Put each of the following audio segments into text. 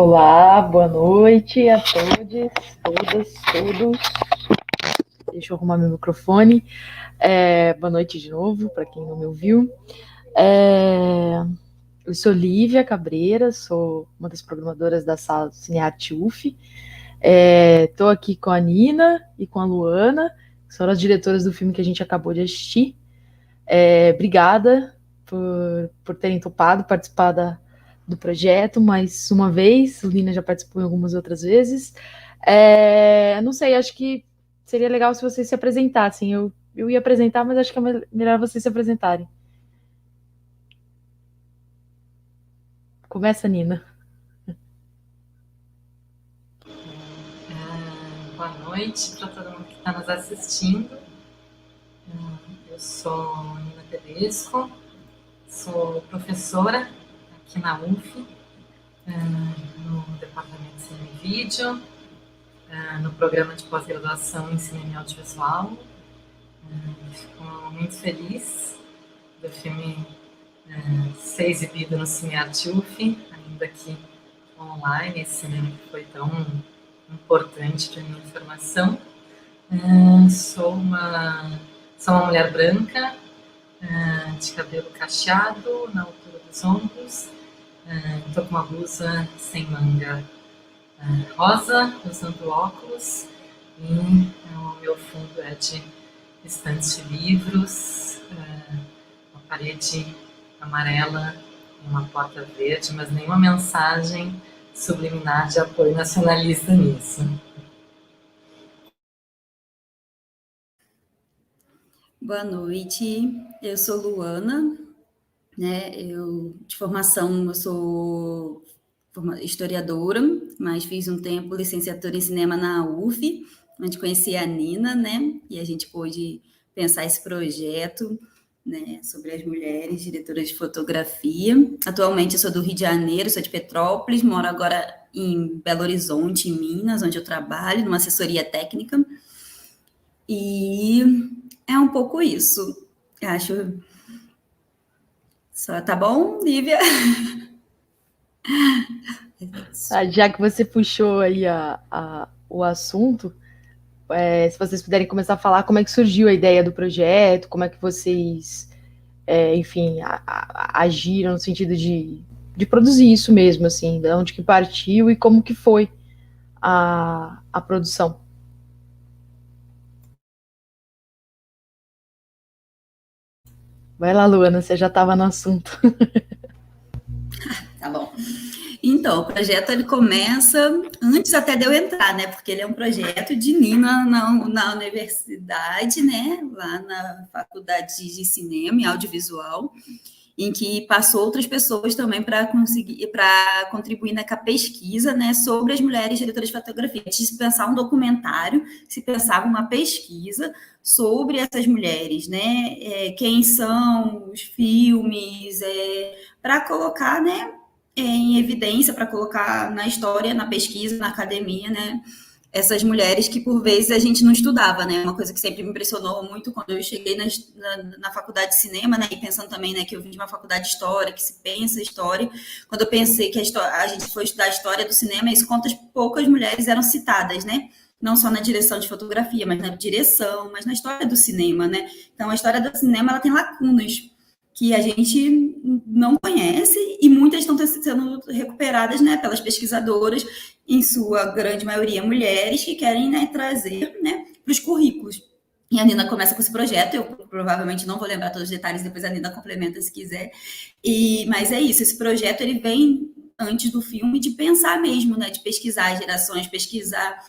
Olá, boa noite a todos, todas, todos. Deixa eu arrumar meu microfone. Boa noite de novo, para quem não me ouviu. Eu sou Lívia Cabreira, sou uma das programadoras da sala Cinearte UF. Estou aqui com a Nina e com a Luana, que são as diretoras do filme que a gente acabou de assistir. Obrigada por terem topado participar do projeto mais uma vez. A Lina já participou em algumas outras vezes. Não sei, acho que seria legal se vocês se apresentassem. Eu ia apresentar, mas acho que é melhor vocês se apresentarem. Começa, Nina. Boa noite para todo mundo que está nos assistindo. Eu sou Nina Tedesco, sou professora aqui na UF, no departamento de cinema e vídeo, no programa de pós-graduação em cinema e audiovisual. Fico muito feliz do filme ser exibido no Cinearte UF, ainda aqui online, esse cinema que foi tão importante para a minha formação. Sou uma mulher branca, de cabelo cacheado, na altura dos ombros. Estou com uma blusa sem manga rosa, usando óculos. E o meu fundo é de estantes de livros, uma parede amarela e uma porta verde, mas nenhuma mensagem subliminar de apoio nacionalista nisso. Boa noite, eu sou Luana, né? De formação eu sou historiadora, mas fiz um tempo licenciatura em cinema na UF, onde conheci a Nina, né? E a gente pôde pensar esse projeto, né, sobre as mulheres diretoras de fotografia. Atualmente eu sou do Rio de Janeiro, sou de Petrópolis, moro agora em Belo Horizonte, em Minas, onde eu trabalho, numa assessoria técnica. E é um pouco isso. Acho. Só tá bom, Lívia? Já que você puxou aí o assunto, se vocês puderem começar a falar como é que surgiu a ideia do projeto, como é que vocês, enfim, agiram no sentido de produzir isso mesmo, assim, de onde que partiu e como que foi a produção. Vai lá, Luana, você já estava no assunto. Tá bom. Então, o projeto ele começa antes até de eu entrar, né? Porque ele é um projeto de Nina na universidade, né? Lá na Faculdade de Cinema e Audiovisual, em que passou outras pessoas também para contribuir com a pesquisa, né, sobre as mulheres diretoras de fotografia. Antes de se pensar um documentário, se pensava uma pesquisa sobre essas mulheres, né, quem são os filmes, para colocar, né, em evidência, para colocar na história, na pesquisa, na academia, né, essas mulheres que, por vezes, a gente não estudava, né? Uma coisa que sempre me impressionou muito quando eu cheguei na faculdade de cinema, né? E pensando também, né, que eu vim de uma faculdade de história, que se pensa história. Quando eu pensei que a gente foi estudar a história do cinema, isso quantas poucas mulheres eram citadas, né? Não só na direção de fotografia, mas na direção, mas na história do cinema, né? Então, a história do cinema, ela tem lacunas que a gente não conhece e muitas estão sendo recuperadas, né, pelas pesquisadoras, em sua grande maioria mulheres, que querem, né, trazer, né, para os currículos. E a Nina começa com esse projeto, eu provavelmente não vou lembrar todos os detalhes, depois a Nina complementa se quiser. Mas é isso, esse projeto ele vem antes do filme de pensar mesmo, né, de pesquisar as gerações, pesquisar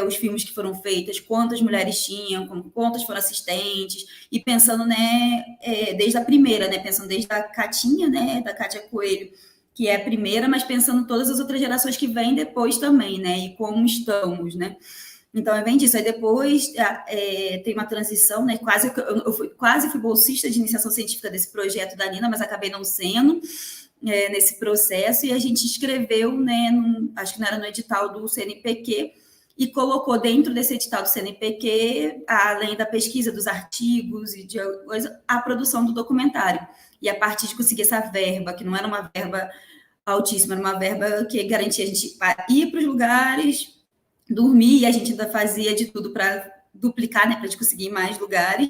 os filmes que foram feitos, quantas mulheres tinham, quantas foram assistentes, e pensando, né, desde a primeira, né, pensando desde a Catinha, né, da Cátia Coelho, que é a primeira, mas pensando todas as outras gerações que vêm depois também, né, e como estamos, né. Então, vem disso. Aí depois tem uma transição, né, quase fui bolsista de iniciação científica desse projeto da Nina, mas acabei não sendo, nesse processo, e a gente escreveu, né, acho que não era no edital do CNPq, e colocou dentro desse edital do CNPq, além da pesquisa dos artigos e de coisa, a produção do documentário. E a partir de conseguir essa verba, que não era uma verba altíssima, era uma verba que garantia a gente ir para os lugares, dormir, e a gente ainda fazia de tudo para duplicar, né, para a gente conseguir mais lugares.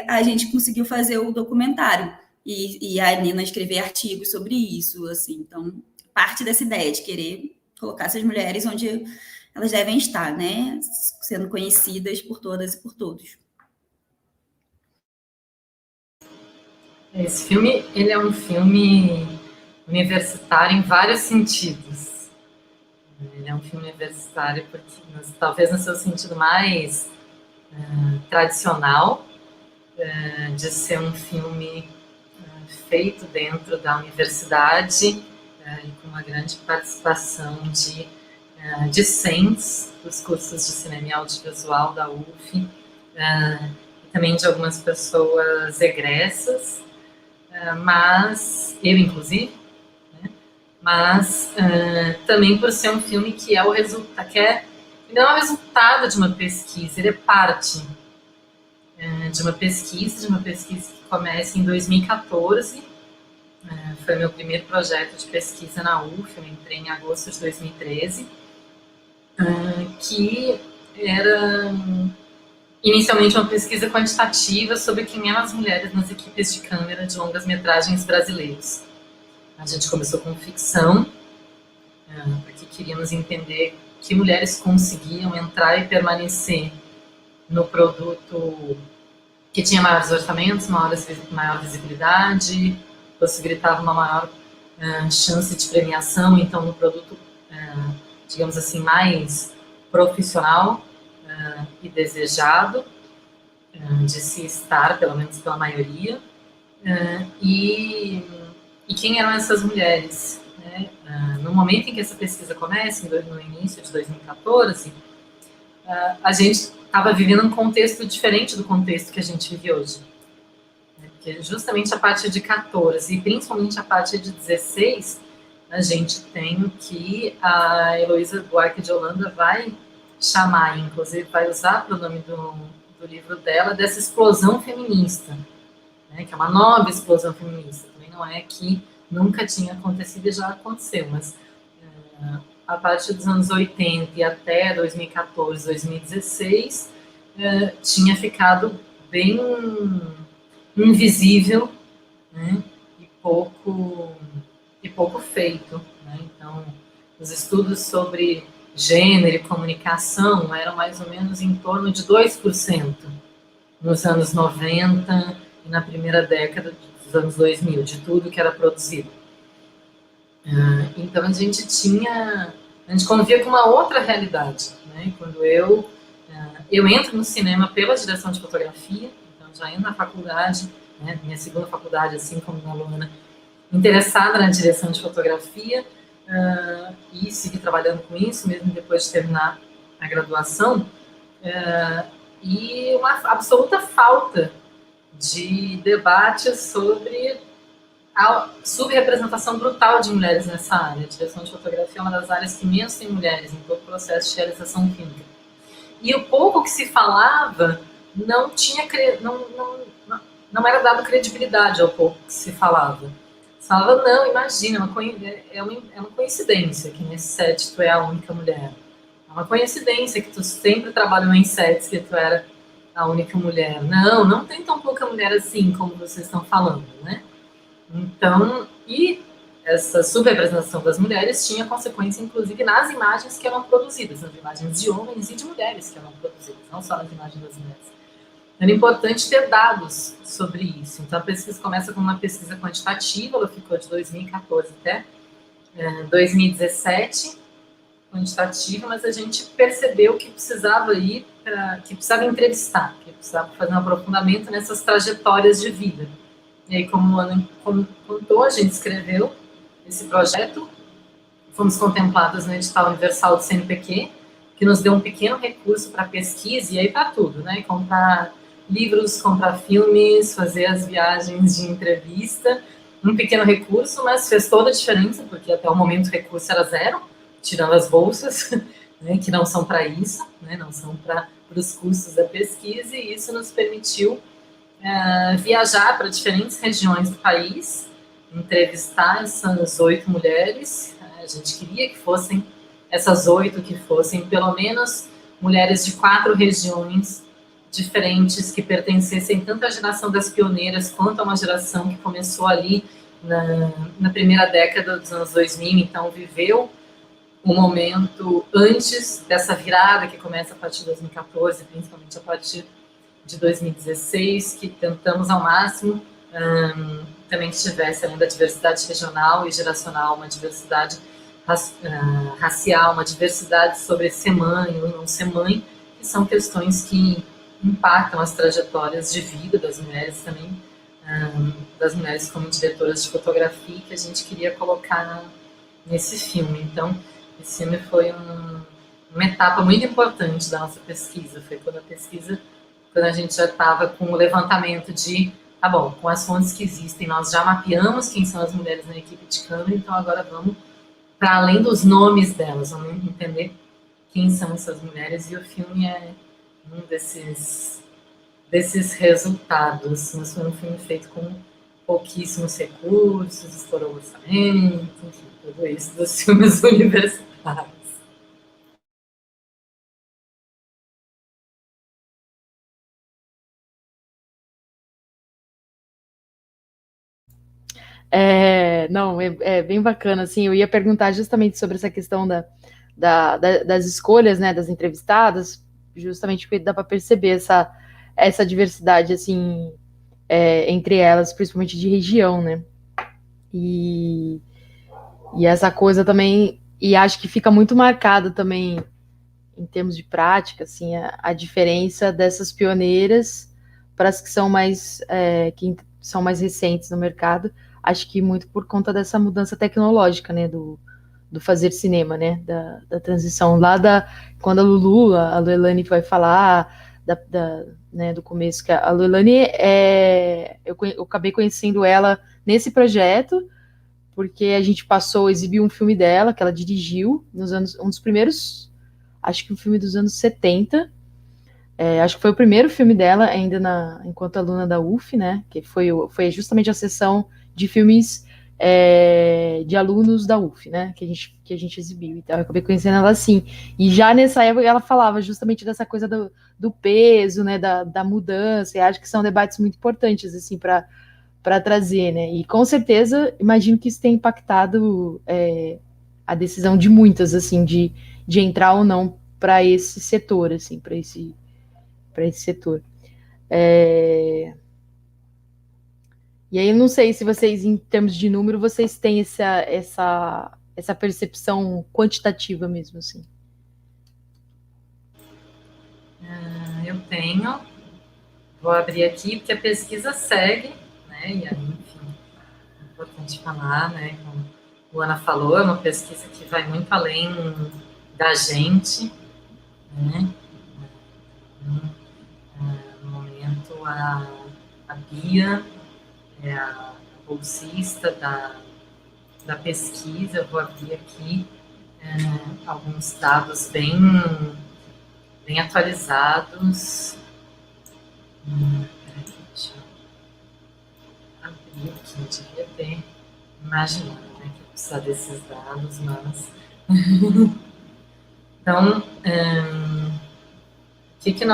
A gente conseguiu fazer o documentário e a Nina escrever artigos sobre isso, assim. Então, parte dessa ideia de querer colocar essas mulheres onde elas devem estar, né, sendo conhecidas por todas e por todos. Esse filme, ele é um filme universitário em vários sentidos. Ele é um filme universitário porque, talvez no seu sentido mais tradicional, de ser um filme feito dentro da universidade e com uma grande participação de discentes dos cursos de cinema e audiovisual da UF, e também de algumas pessoas egressas, mas eu inclusive, né? Mas também por ser um filme que é o resultado, ele não é o resultado de uma pesquisa, ele é parte de uma pesquisa que começa em 2014. Foi meu primeiro projeto de pesquisa na UF, eu entrei em agosto de 2013, que era inicialmente uma pesquisa quantitativa sobre quem eram as mulheres nas equipes de câmera de longas-metragens brasileiros. A gente começou com ficção, porque queríamos entender que mulheres conseguiam entrar e permanecer no produto que tinha maiores orçamentos, maior visibilidade, possibilitava uma maior chance de premiação, então no produto, digamos assim, mais profissional e desejado de se estar, pelo menos pela maioria. E quem eram essas mulheres? Né? No momento em que essa pesquisa começa, no início de 2014, a gente estava vivendo um contexto diferente do contexto que a gente vive hoje. Porque justamente a partir de 14 e principalmente a partir de 16, a gente tem que a Heloísa Buarque de Holanda vai chamar, inclusive vai usar o nome do livro dela, dessa explosão feminista, né, que é uma nova explosão feminista. Também não é que nunca tinha acontecido e já aconteceu, mas a partir dos anos 80 e até 2014, 2016, tinha ficado bem invisível, né, e pouco feito. Né? Então, os estudos sobre gênero e comunicação eram mais ou menos em torno de 2% nos anos 90 e na primeira década dos anos 2000, de tudo que era produzido. Então, a gente convivia com uma outra realidade. Né? Quando eu entro no cinema pela direção de fotografia, então já entro na faculdade, né, minha segunda faculdade, assim como na Luana, interessada na direção de fotografia, e segui trabalhando com isso, mesmo depois de terminar a graduação, e uma absoluta falta de debate sobre a subrepresentação brutal de mulheres nessa área. A direção de fotografia é uma das áreas que menos tem mulheres em todo o processo de realização fílmica. E o pouco que se falava não era dado credibilidade ao pouco que se falava. Se falava, não, imagina, é uma coincidência que nesse set tu é a única mulher. É uma coincidência que tu sempre trabalhou em sets que tu era a única mulher. Não tem tão pouca mulher assim como vocês estão falando, né? Então, e essa subrepresentação das mulheres tinha consequência, inclusive, nas imagens que eram produzidas, nas imagens de homens e de mulheres que eram produzidas, não só nas imagens das mulheres. Era importante ter dados sobre isso. Então, a pesquisa começa com uma pesquisa quantitativa, ela ficou de 2014 até 2017, quantitativa, mas a gente percebeu que precisava entrevistar, que precisava fazer um aprofundamento nessas trajetórias de vida. E aí, como o Ana contou, a gente escreveu esse projeto, fomos contempladas no edital universal do CNPq, que nos deu um pequeno recurso para pesquisa, e aí para tudo, né? Comprar livros, comprar filmes, fazer as viagens de entrevista, um pequeno recurso, mas fez toda a diferença, porque até o momento o recurso era zero, tirando as bolsas, né, que não são para isso, né, não são para os custos da pesquisa, e isso nos permitiu viajar para diferentes regiões do país, entrevistar essas 8 mulheres. A gente queria que fossem essas 8 que fossem pelo menos mulheres de 4 regiões diferentes, que pertencessem tanto à geração das pioneiras quanto a uma geração que começou ali na primeira década dos anos 2000, então viveu um momento antes dessa virada que começa a partir de 2014, principalmente a partir de 2016, que tentamos ao máximo também que tivesse, além da diversidade regional e geracional, uma diversidade racial, uma diversidade sobre ser mãe ou não ser mãe, que são questões que impactam as trajetórias de vida das mulheres também, das mulheres como diretoras de fotografia, que a gente queria colocar nesse filme. Então, esse filme foi uma etapa muito importante da nossa pesquisa. Foi quando a gente já estava com o levantamento de, tá bom, com as fontes que existem, nós já mapeamos quem são as mulheres na equipe de câmera, então agora vamos para além dos nomes delas, vamos entender quem são essas mulheres, e o filme é um desses resultados. Mas foi um filme feito com pouquíssimos recursos, estourou o orçamento, enfim, tudo isso dos filmes universitários. Não, é bem bacana, assim, eu ia perguntar justamente sobre essa questão das escolhas, né, das entrevistadas, justamente porque dá para perceber essa diversidade, assim, entre elas, principalmente de região, né, e essa coisa também, e acho que fica muito marcado também, em termos de prática, assim, a diferença dessas pioneiras para as que são mais recentes no mercado, acho que muito por conta dessa mudança tecnológica, né, do fazer cinema, né, da transição lá quando a Luelane vai falar né, do começo, que a Luelane eu acabei conhecendo ela nesse projeto, porque a gente exibiu um filme dela, que ela dirigiu, um dos primeiros, acho que um filme dos anos 70, acho que foi o primeiro filme dela, ainda enquanto aluna da UF, né, que foi justamente a sessão de filmes de alunos da UF, né, que a gente exibiu. Então, eu acabei conhecendo ela assim. E já nessa época ela falava justamente dessa coisa do peso, né, da mudança, e acho que são debates muito importantes, assim, para trazer, né, e com certeza, imagino que isso tenha impactado a decisão de muitas, assim, de entrar ou não para esse setor, assim, para esse setor. E aí, eu não sei se vocês, em termos de número, vocês têm essa percepção quantitativa mesmo, assim. Eu tenho. Vou abrir aqui, porque a pesquisa segue, né? E aí, enfim, é importante falar, né? Como a Luana falou, é uma pesquisa que vai muito além da gente, né? No momento, a Bia é a bolsista da pesquisa. Eu vou abrir aqui alguns dados bem atualizados. Peraí, deixa eu abrir aqui, eu devia ter imaginado, né, que eu precisava desses dados, mas... Então, o que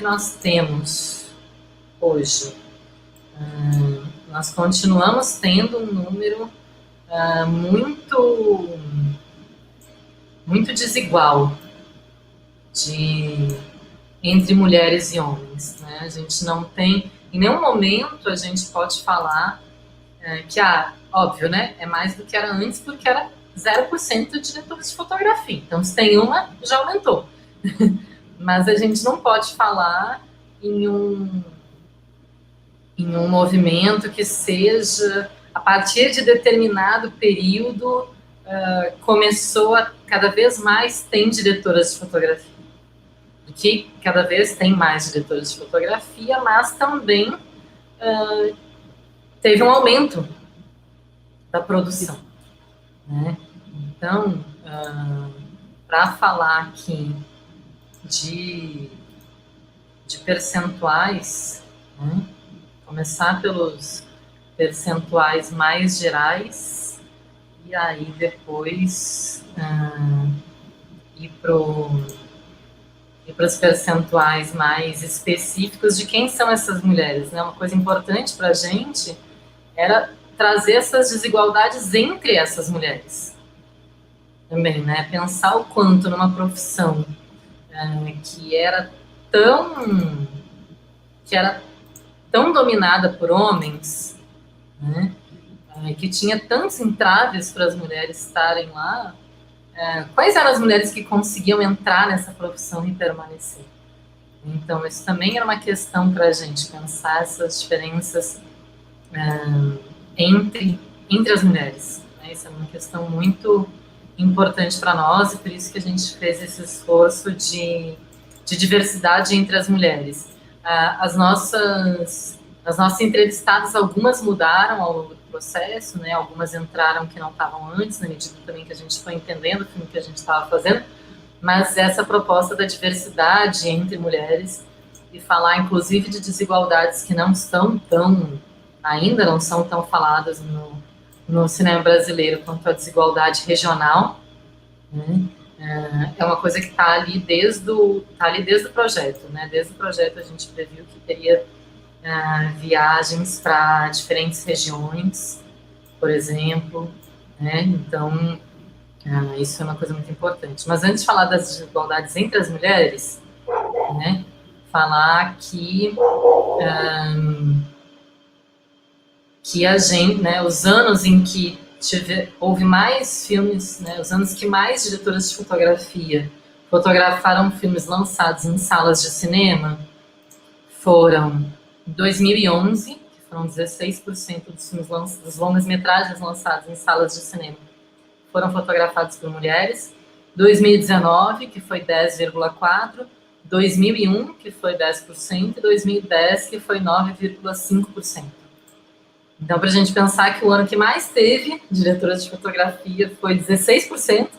nós temos hoje? Nós continuamos tendo um número muito desigual entre mulheres e homens, né? A gente não tem, em nenhum momento a gente pode falar que, óbvio, né, é mais do que era antes, porque era 0% de diretores de fotografia. Então, se tem uma, já aumentou. Mas a gente não pode falar em um movimento que seja, a partir de determinado período, começou a cada vez mais tem diretoras de fotografia. Que cada vez tem mais diretoras de fotografia, mas também teve um aumento da produção, né? Então, para falar aqui de percentuais, né? Começar percentuais mais gerais, e aí depois ir para os percentuais mais específicos de quem são essas mulheres, né? Uma coisa importante para a gente era trazer essas desigualdades entre essas mulheres também, né? Pensar o quanto numa profissão que era tão dominada por homens, né? Que tinha tantos entraves para as mulheres estarem lá, quais eram as mulheres que conseguiam entrar nessa profissão e permanecer? Então, isso também era uma questão para a gente pensar essas diferenças entre as mulheres, né? Isso é uma questão muito importante para nós e por isso que a gente fez esse esforço de diversidade entre as mulheres. As nossas entrevistadas, algumas mudaram ao longo do processo, né? Algumas entraram que não estavam antes, na medida também que a gente foi entendendo o filme que a gente estava fazendo, mas essa proposta da diversidade entre mulheres e falar, inclusive, de desigualdades que ainda não são tão faladas no cinema brasileiro quanto a desigualdade regional, né? É uma coisa que está ali desde o projeto, né? Desde o projeto a gente previu que teria viagens para diferentes regiões, por exemplo, né? Então, isso é uma coisa muito importante. Mas antes de falar das desigualdades entre as mulheres, né? Falar que a gente, né? Os anos em que houve mais filmes, né? Os anos que mais diretoras de fotografia fotografaram filmes lançados em salas de cinema foram 2011, que foram 16% dos filmes dos longas-metragens lançados em salas de cinema foram fotografados por mulheres, 2019, que foi 10,4%, 2001, que foi 10%, e 2010, que foi 9,5%. Então, para a gente pensar que o ano que mais teve diretoras de fotografia foi 16%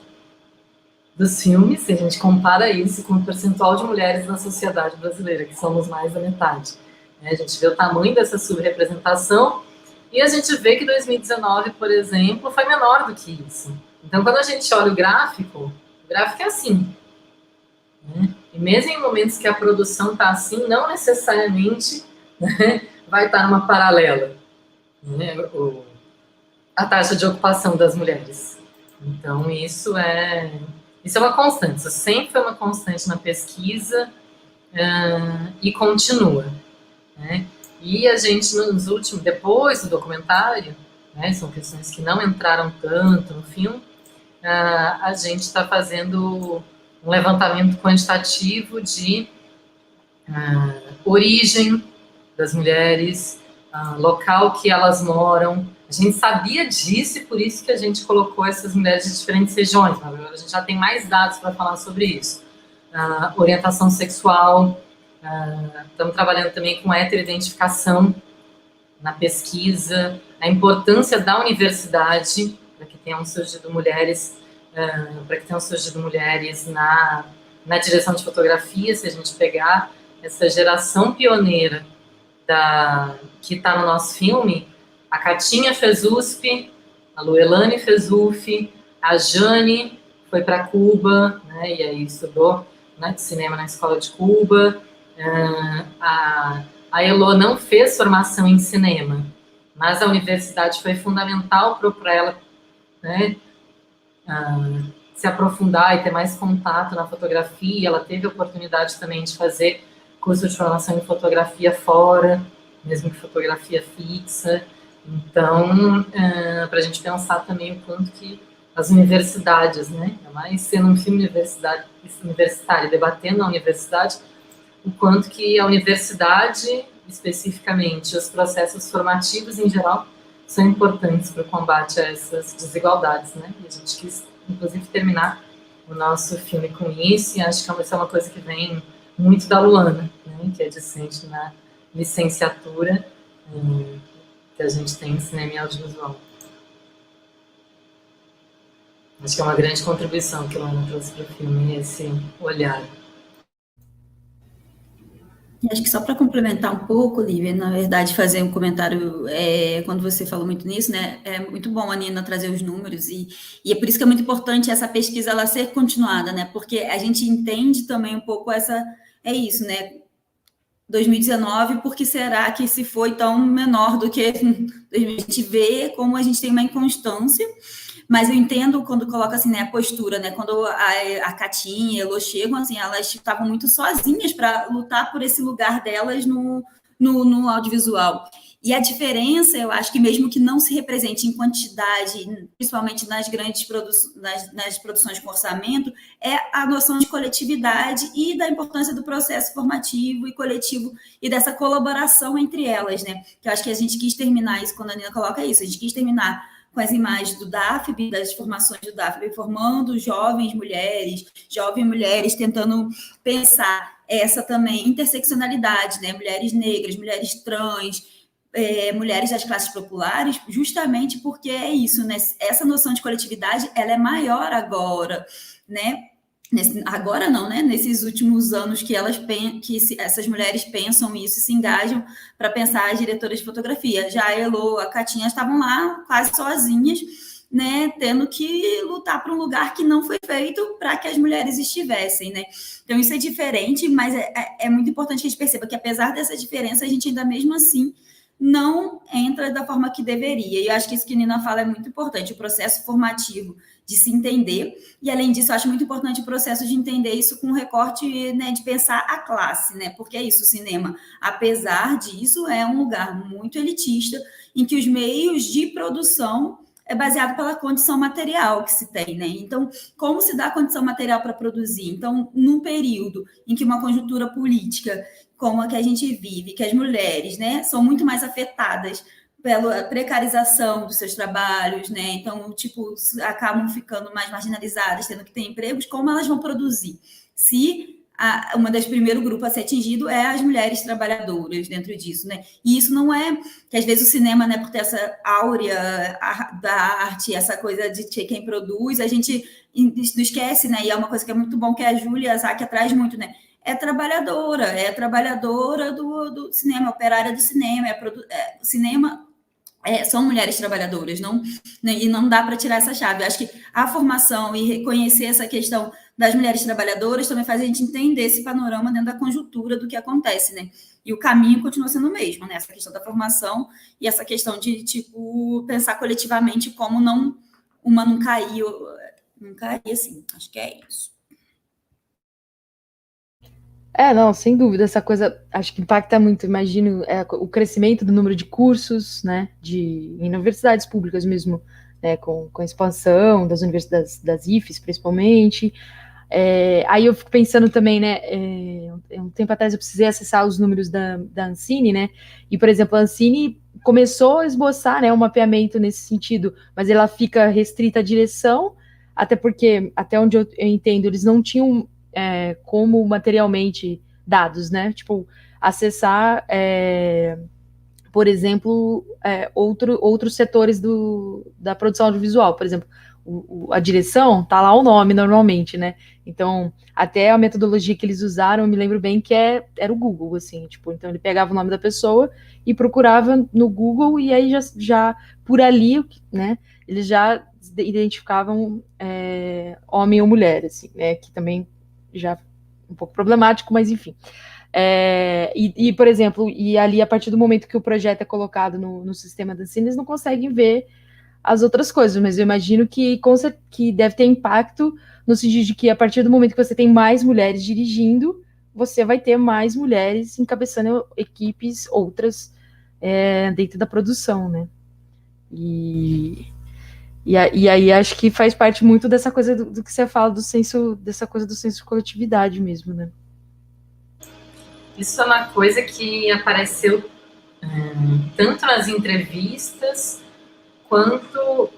dos filmes, e a gente compara isso com o percentual de mulheres na sociedade brasileira, que somos mais da metade. A gente vê o tamanho dessa subrepresentação e a gente vê que 2019, por exemplo, foi menor do que isso. Então, quando a gente olha o gráfico é assim. Né? E mesmo em momentos que a produção está assim, não necessariamente, né, vai estar numa paralela, né, a taxa de ocupação das mulheres. Então, isso é uma constante. Isso sempre foi uma constante na pesquisa e continua. Né? E a gente, depois do documentário, né, são questões que não entraram tanto no filme, a gente está fazendo um levantamento quantitativo de origem das mulheres, local que elas moram. A gente sabia disso e por isso que a gente colocou essas mulheres de diferentes regiões. Agora a gente já tem mais dados para falar sobre isso. Orientação sexual, estamos trabalhando também com heteroidentificação na pesquisa, a importância da universidade para que tenham surgido mulheres, na direção de fotografia. Se a gente pegar essa geração pioneira que está no nosso filme, a Catinha fez USP, a Luelane fez UF, a Jane foi para Cuba, né, e aí estudou, né, de cinema na escola de Cuba. A Elo não fez formação em cinema, mas a universidade foi fundamental para ela, né, se aprofundar e ter mais contato na fotografia. Ela teve a oportunidade também de fazer curso de formação em fotografia fora, mesmo que fotografia fixa. Então, para a gente pensar também o quanto que as universidades, né, mais sendo um filme universitário, debatendo a universidade, o quanto que a universidade, especificamente, os processos formativos em geral, são importantes para o combate a essas desigualdades, né? E a gente quis, inclusive, terminar o nosso filme com isso, e acho que essa é uma coisa que vem muito da Luana, né, que é discente na licenciatura que a gente tem em cinema e audiovisual. Acho que é uma grande contribuição que a Luana trouxe para o filme, esse olhar. Acho que só para complementar um pouco, Lívia, na verdade, fazer um comentário, quando você falou muito nisso, né? É muito bom a Nina trazer os números, e é por isso que é muito importante essa pesquisa ela ser continuada, né? Porque a gente entende também um pouco é isso, né? 2019, por que será que se foi tão menor do que a gente vê como a gente tem uma inconstância, mas eu entendo quando coloca assim, né, a postura, né, quando a Catinha e a Elô chegam, assim, elas estavam muito sozinhas para lutar por esse lugar delas no audiovisual. E a diferença, eu acho que mesmo que não se represente em quantidade, principalmente nas grandes nas produções com orçamento, é a noção de coletividade e da importância do processo formativo e coletivo e dessa colaboração entre elas, né? Que eu acho que a gente quis terminar isso, quando a Nina coloca isso, a gente quis terminar com as imagens do DAFB, das formações do DAFB, formando jovens mulheres tentando pensar essa também interseccionalidade, né? Mulheres negras, mulheres trans, mulheres das classes populares, justamente porque é isso, né? Essa noção de coletividade, ela é maior agora, né? Agora não, né? Nesses últimos anos que essas mulheres pensam isso, se engajam para pensar as diretoras de fotografia. Já a Elô, a Catinha estavam lá quase sozinhas, né? Tendo que lutar por um lugar que não foi feito para que as mulheres estivessem, né? Então isso é diferente, mas é muito importante que a gente perceba que apesar dessa diferença, a gente ainda mesmo assim não entra da forma que deveria. E eu acho que isso que a Nina fala é muito importante, o processo formativo de se entender, e além disso, eu acho muito importante o processo de entender isso com um recorte, né, de pensar a classe, né, porque é isso, o cinema, apesar disso, é um lugar muito elitista, em que os meios de produção é baseado pela condição material que se tem, né? Então, como se dá a condição material para produzir? Então, num período em que uma conjuntura política como a que a gente vive, que as mulheres, né, são muito mais afetadas pela precarização dos seus trabalhos, né? Então, tipo, acabam ficando mais marginalizadas, tendo que ter empregos, como elas vão produzir? Se uma das primeiros grupos a ser atingido é as mulheres trabalhadoras dentro disso, né? E isso não é que às vezes o cinema, né, por ter essa áurea da arte, essa coisa de quem produz, a gente esquece, né? E é uma coisa que é muito bom que a Júlia Zacchia traz muito, né? É trabalhadora do cinema, operária do cinema, cinema são mulheres trabalhadoras, não, né, e não dá para tirar essa chave. Eu acho que a formação e reconhecer essa questão das mulheres trabalhadoras também faz a gente entender esse panorama dentro da conjuntura do que acontece, né? E o caminho continua sendo o mesmo, né? Essa questão da formação e essa questão de, tipo, pensar coletivamente como uma não cair assim. Acho que é isso. Não, sem dúvida, essa coisa, acho que impacta muito, imagino, o crescimento do número de cursos, né, em universidades públicas mesmo, né, com a expansão das universidades, das IFES, principalmente. Aí eu fico pensando também, né, um tempo atrás eu precisei acessar os números da Ancine, né, e, por exemplo, a Ancine começou a esboçar, né, um mapeamento nesse sentido, mas ela fica restrita à direção, até porque, até onde eu entendo, eles não tinham como materialmente dados, né? Tipo, acessar, por exemplo, outros setores da produção audiovisual. Por exemplo, a direção, tá lá o nome normalmente, né? Então, até a metodologia que eles usaram, eu me lembro bem que era o Google, assim, tipo, então ele pegava o nome da pessoa e procurava no Google, e aí já por ali, né, eles já identificavam homem ou mulher, assim, né, que também já um pouco problemático, mas enfim. Por exemplo, e ali, a partir do momento que o projeto é colocado no sistema da Ancine, eles não conseguem ver as outras coisas, mas eu imagino que deve ter impacto no sentido de que, a partir do momento que você tem mais mulheres dirigindo, você vai ter mais mulheres encabeçando equipes outras dentro da produção, né? E aí acho que faz parte muito dessa coisa do que você fala, dessa coisa do senso de coletividade mesmo, né? Isso é uma coisa que apareceu tanto nas entrevistas quanto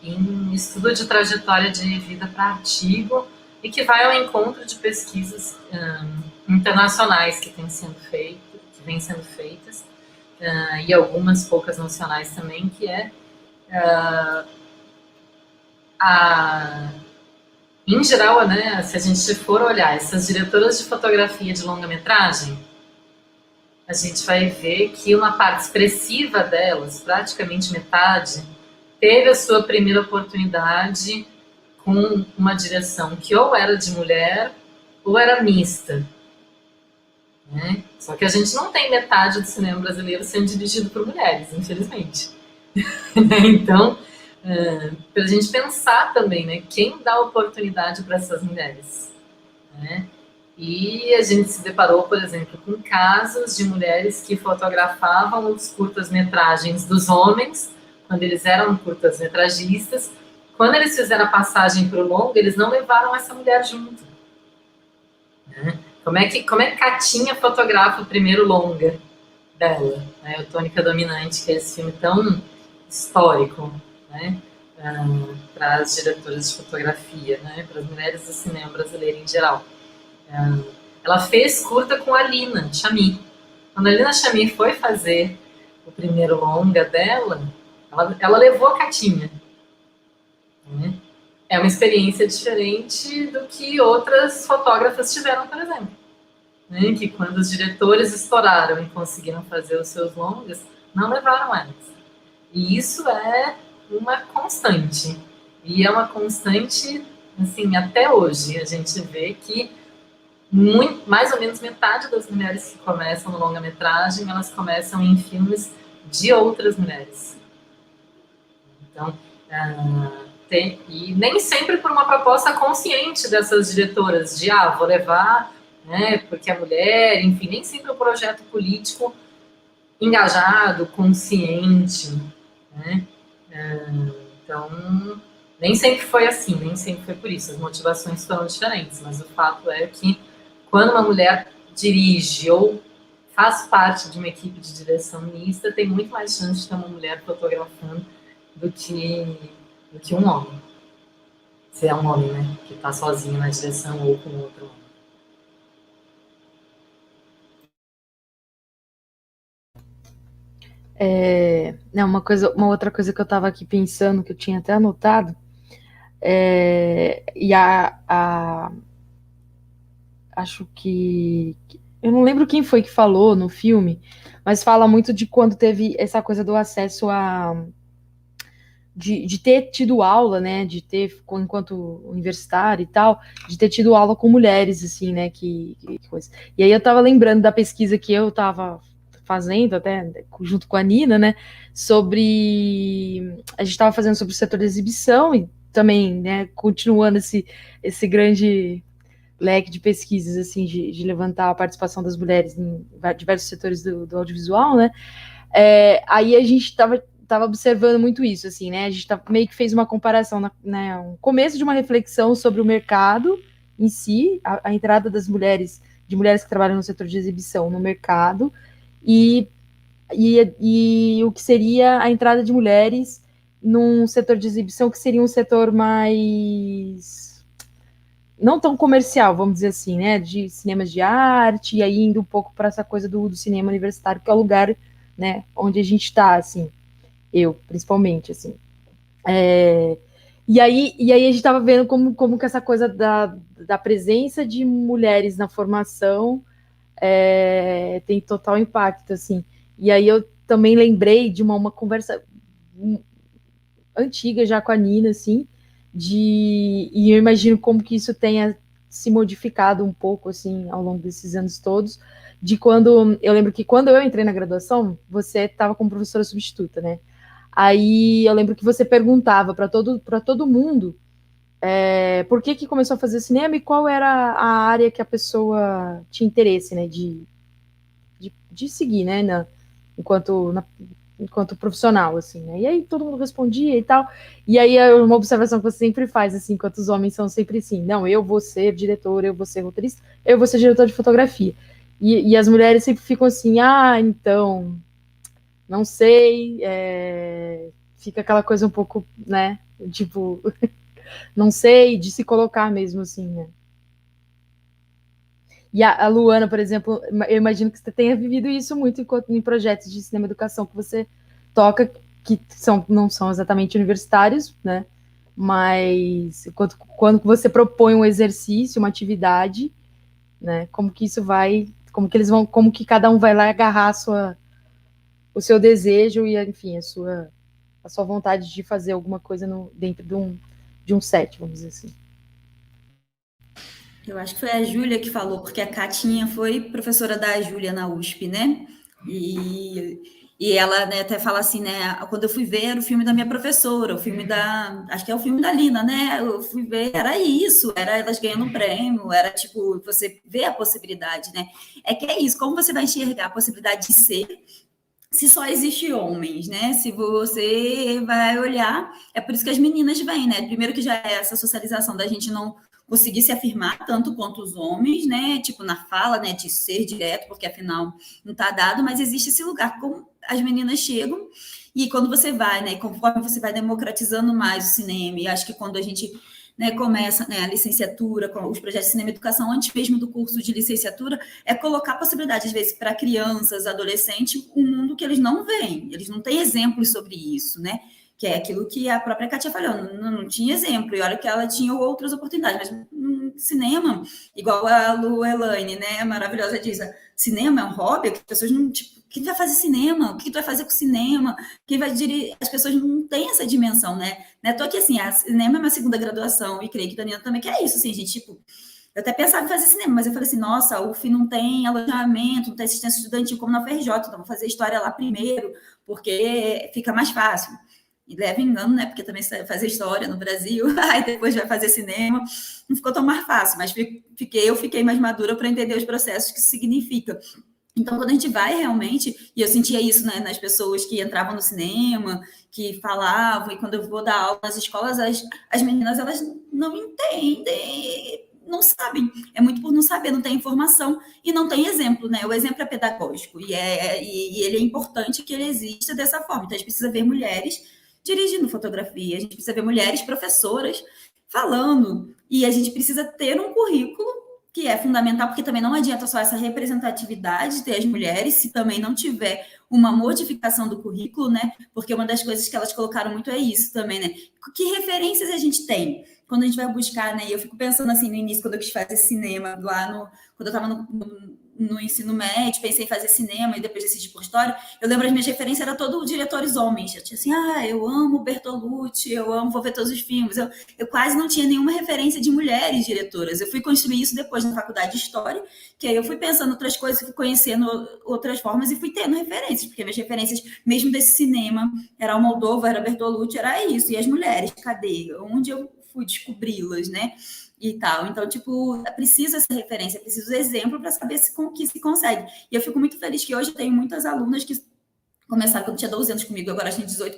em estudo de trajetória de vida para artigo, e que vai ao encontro de pesquisas internacionais que vêm sendo feitas, e algumas poucas nacionais também, que é Em geral, né, se a gente for olhar essas diretoras de fotografia de longa-metragem, a gente vai ver que uma parte expressiva delas, praticamente metade, teve a sua primeira oportunidade com uma direção que ou era de mulher ou era mista. Né? Só que a gente não tem metade do cinema brasileiro sendo dirigido por mulheres, infelizmente. Então, para a gente pensar também, né, quem dá oportunidade para essas mulheres. Né? E a gente se deparou, por exemplo, com casos de mulheres que fotografavam os curtas-metragens dos homens, quando eles eram curtas-metragistas. Quando eles fizeram a passagem para o longa, eles não levaram essa mulher junto. Né? Como é que Catinha fotografa o primeiro longa dela? Né? O Tônica Dominante, que é esse filme tão histórico, né? Para as diretoras de fotografia, né? Para as mulheres do cinema brasileiro em geral. Ela fez curta com a Lina Chamy. Quando a Lina Chamy foi fazer o primeiro longa dela, ela levou a Catinha. Né? É uma experiência diferente do que outras fotógrafas tiveram, por exemplo. Né? Que quando os diretores estouraram e conseguiram fazer os seus longas, não levaram elas. E isso é uma constante. E é uma constante, assim, até hoje. A gente vê que mais ou menos metade das mulheres que começam no longa-metragem, elas começam em filmes de outras mulheres. Então, e nem sempre por uma proposta consciente dessas diretoras, de, vou levar, né, porque a mulher, enfim, nem sempre um projeto político engajado, consciente, né? Então, nem sempre foi assim, nem sempre foi por isso, as motivações foram diferentes, mas o fato é que quando uma mulher dirige ou faz parte de uma equipe de direção mista, tem muito mais chance de ter uma mulher fotografando do que um homem. Se é um homem, né, que está sozinho na direção ou com outro homem. Uma outra coisa que eu estava aqui pensando, que eu tinha até anotado, acho que eu não lembro quem foi que falou no filme, mas fala muito de quando teve essa coisa do acesso de ter tido aula, né, de ter, enquanto universitário e tal, de ter tido aula com mulheres, assim, né, que coisa. E aí eu estava lembrando da pesquisa que eu estava fazendo, até junto com a Nina, né, a gente estava fazendo sobre o setor de exibição e também, né, continuando esse grande leque de pesquisas, assim, de levantar a participação das mulheres em diversos setores do audiovisual, né, aí a gente estava observando muito isso, assim, né, a gente meio que fez uma comparação, né, um começo de uma reflexão sobre o mercado em si, a entrada das mulheres, de mulheres que trabalham no setor de exibição no mercado, e o que seria a entrada de mulheres num setor de exibição que seria um setor mais não tão comercial, vamos dizer assim, né, de cinemas de arte, e aí indo um pouco para essa coisa do cinema universitário, que é o lugar, né, onde a gente está, assim, eu, principalmente, assim. E aí a gente estava vendo como que essa coisa da presença de mulheres na formação tem total impacto, assim. E aí eu também lembrei de uma conversa antiga já com a Nina, assim, e eu imagino como que isso tenha se modificado um pouco, assim, ao longo desses anos todos, eu lembro que quando eu entrei na graduação, você estava como professora substituta, né? Aí eu lembro que você perguntava para todo mundo por que começou a fazer cinema e qual era a área que a pessoa tinha interesse, né, de seguir, né, enquanto profissional, assim, né? E aí todo mundo respondia e tal. E aí é uma observação que você sempre faz, assim, enquanto os homens são sempre assim, não, eu vou ser diretor, eu vou ser roteirista, eu vou ser diretor de fotografia. E as mulheres sempre ficam assim, então, não sei, fica aquela coisa um pouco, né, tipo, não sei, de se colocar mesmo, assim, né? E a Luana, por exemplo, eu imagino que você tenha vivido isso muito em projetos de cinema e educação que você toca, que não são exatamente universitários, né? mas quando você propõe um exercício, uma atividade, né, como que isso vai, como que cada um vai lá agarrar o seu desejo e, enfim, a sua vontade de fazer alguma coisa dentro de um set, vamos dizer assim. Eu acho que foi a Júlia que falou, porque a Catinha foi professora da Júlia na USP, né? E ela, né, até fala assim, né? Quando eu fui ver, era o filme da minha professora, o filme acho que é o filme da Lina, né? Eu fui ver, era isso, era elas ganhando um prêmio, era tipo, você vê a possibilidade, né? É que é isso, como você vai enxergar a possibilidade de ser se só existe homens, né? Se você vai olhar, é por isso que as meninas vêm, né? Primeiro que já é essa socialização da gente não conseguir se afirmar tanto quanto os homens, né? Tipo, na fala, né? De ser direto, porque afinal não está dado, mas existe esse lugar como as meninas chegam e quando você vai, né? Conforme você vai democratizando mais o cinema, e acho que quando a gente, né, começa, né, a licenciatura, com os projetos de cinema e educação, antes mesmo do curso de licenciatura, é colocar a possibilidade, às vezes, para crianças, adolescentes, um mundo que eles não veem, eles não têm exemplos sobre isso, né? Que é aquilo que a própria Katia falou, não tinha exemplo, e olha que ela tinha outras oportunidades, mas cinema, igual a Lu Elaine, né, maravilhosa, diz, cinema é um hobby, que as pessoas não, tipo, quem vai fazer cinema? O que tu vai fazer com cinema? Quem vai dirigir? As pessoas não têm essa dimensão, né? Tô aqui assim, a cinema é uma segunda graduação, e creio que a Daniela também, que é isso, assim, gente, tipo, eu até pensava em fazer cinema, mas eu falei assim, nossa, a UF não tem alojamento, não tem assistência estudantil como na FRJ, então vou fazer história lá primeiro, porque fica mais fácil. E leva engano, né? Porque também fazer história no Brasil, aí depois vai fazer cinema, não ficou tão mais fácil, mas eu fiquei mais madura para entender os processos que isso significa. Então, quando a gente vai realmente, e eu sentia isso, né, nas pessoas que entravam no cinema, que falavam, e quando eu vou dar aula nas escolas, as meninas, elas não entendem, não sabem. É muito por não saber, não tem informação e não tem exemplo, né? O exemplo é pedagógico e ele é importante que ele exista dessa forma. Então, a gente precisa ver mulheres dirigindo fotografia, a gente precisa ver mulheres professoras falando, e a gente precisa ter um currículo que é fundamental, porque também não adianta só essa representatividade ter as mulheres, se também não tiver uma modificação do currículo, né? Porque uma das coisas que elas colocaram muito é isso também, né? Que referências a gente tem? Quando a gente vai buscar, né? E eu fico pensando assim, no início, quando eu quis fazer cinema, quando eu estava no ensino médio, pensei em fazer cinema e depois decidi por história, eu lembro as minhas referências eram todos diretores homens. Eu tinha assim, eu amo Bertolucci, vou ver todos os filmes. Eu quase não tinha nenhuma referência de mulheres diretoras. Eu fui construir isso depois na faculdade de História, que aí eu fui pensando em outras coisas, fui conhecendo outras formas e fui tendo referências, porque minhas referências, mesmo desse cinema, era Almodóvar, era Bertolucci, era isso. E as mulheres, cadê? Onde eu fui descobri-las, né? E tal. Então, tipo, é preciso essa referência, é preciso exemplo para saber que se consegue. E eu fico muito feliz que hoje eu tenho muitas alunas que começaram quando tinha 12 anos comigo, agora tem 18,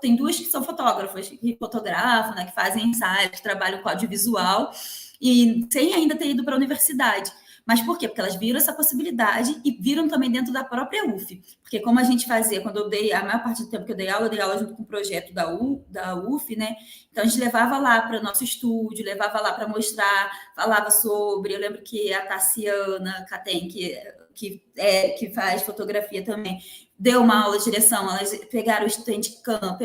tem duas que são fotógrafas, que fotografam, né, que fazem ensaios, que trabalham com audiovisual, e sem ainda ter ido para a universidade. Mas por quê? Porque elas viram essa possibilidade e viram também dentro da própria UF. Porque como a gente fazia, quando eu dei, a maior parte do tempo que eu dei aula junto com o projeto da UF, né? Então a gente levava lá para o nosso estúdio, levava lá para mostrar, falava sobre. Eu lembro que a Tassiana Caten, que faz fotografia também, deu uma aula de direção, elas pegaram o Steadicam,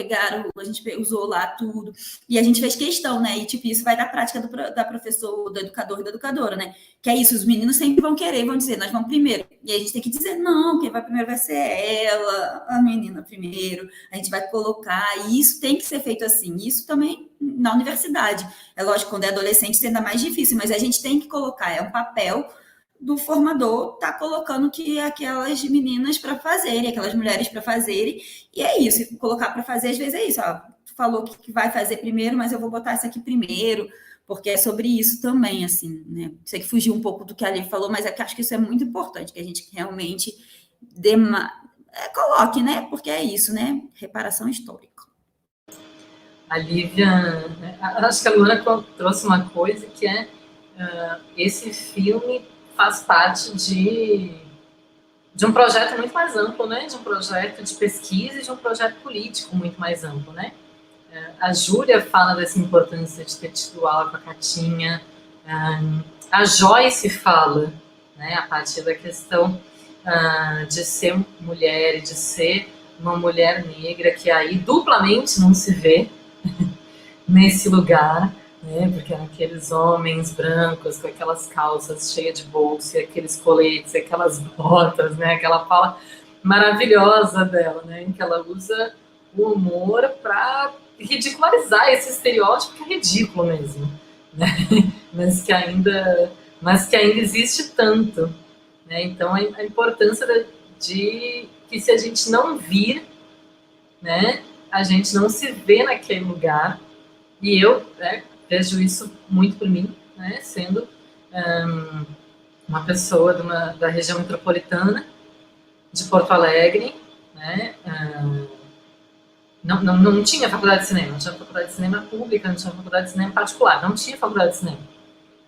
a gente usou lá tudo, e a gente fez questão, né? E tipo, isso vai da prática da professora, do educador e da educadora, né? Que é isso, os meninos sempre vão querer, vão dizer, nós vamos primeiro. E a gente tem que dizer, não, quem vai primeiro vai ser ela, a menina primeiro, a gente vai colocar, e isso tem que ser feito assim. Isso também na universidade. É lógico, quando é adolescente, isso é ainda mais difícil, mas a gente tem que colocar, é um papel do formador tá colocando que aquelas meninas para fazerem, aquelas mulheres para fazerem, e é isso, e colocar para fazer, às vezes é isso, tu falou que vai fazer primeiro, mas eu vou botar essa aqui primeiro, porque é sobre isso também, assim, né? Sei que fugiu um pouco do que a Lívia falou, mas é que acho que isso é muito importante, que a gente realmente coloque, né? Porque é isso, né? Reparação histórica. A Lívia, acho que a Luana trouxe uma coisa que é esse filme faz parte de um projeto muito mais amplo, né? De um projeto de pesquisa e de um projeto político muito mais amplo, né? A Júlia fala dessa importância de ter tido aula com a Catinha, a Joyce fala, né, a partir da questão de ser mulher e de ser uma mulher negra, que aí duplamente não se vê, nesse lugar, né? Porque eram aqueles homens brancos com aquelas calças cheias de bolsa, e aqueles coletes, aquelas botas, né? Aquela fala maravilhosa dela, né? Em que ela usa o humor para ridicularizar esse estereótipo que é ridículo mesmo, né? mas que ainda existe tanto, né? Então a importância de que se a gente não vir, né, a gente não se vê naquele lugar. E eu, né, vejo isso muito por mim, né, sendo uma pessoa da região metropolitana de Porto Alegre, né, não tinha faculdade de cinema, não tinha faculdade de cinema pública, não tinha faculdade de cinema particular, não tinha faculdade de cinema,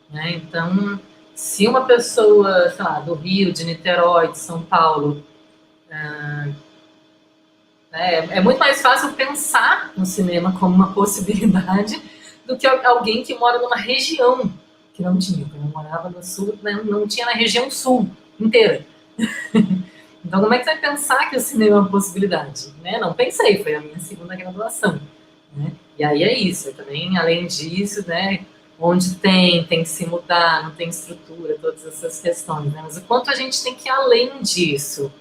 né? Então, se uma pessoa, sei lá, do Rio, de Niterói, de São Paulo, é muito mais fácil pensar no cinema como uma possibilidade do que alguém que mora numa região que não tinha. Quando eu morava no sul, não tinha na região sul inteira. Então, como é que você vai pensar que o cinema é uma possibilidade? Né? Não pensei, foi a minha segunda graduação. Né? E aí é isso, também, além disso, né, onde tem que se mudar, não tem estrutura, todas essas questões. Né? Mas o quanto a gente tem que ir além disso,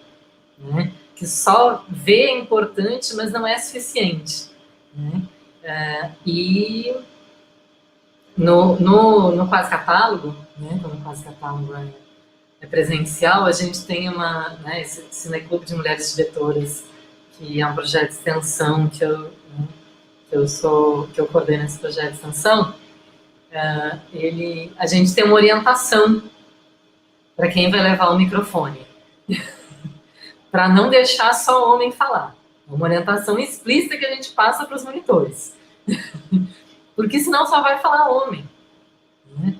né? Que só ver é importante, mas não é suficiente. Né? E no Quase Catálogo, né, quando o Quase Catálogo é presencial, a gente tem esse Cineclube de Mulheres Diretoras, que é um projeto de extensão que eu coordeno esse projeto de extensão. A gente tem uma orientação para quem vai levar o microfone, para não deixar só o homem falar. Uma orientação explícita que a gente passa para os monitores, porque senão só vai falar homem. Né?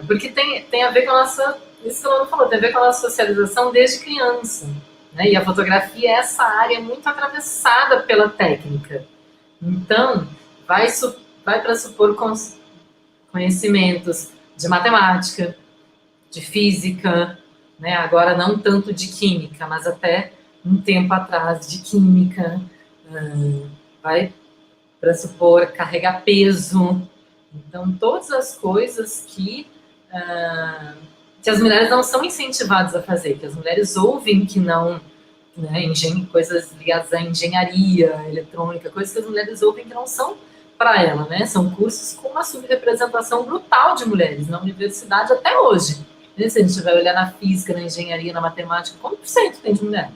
Porque tem a ver com a nossa, isso que ela falou, tem a ver com a nossa socialização desde criança. Né? E a fotografia é essa área muito atravessada pela técnica. Então, vai pressupor conhecimentos de matemática, de física, né? Agora não tanto de química, mas até um tempo atrás de química. Vai pressupor carregar peso. Então, todas as coisas que as mulheres não são incentivadas a fazer, que as mulheres ouvem que não, né, coisas ligadas à engenharia, eletrônica, coisas que as mulheres ouvem que não são para ela, né? São cursos com uma subrepresentação brutal de mulheres na universidade até hoje. Se a gente vai olhar na física, na engenharia, na matemática, quanto por cento tem de mulher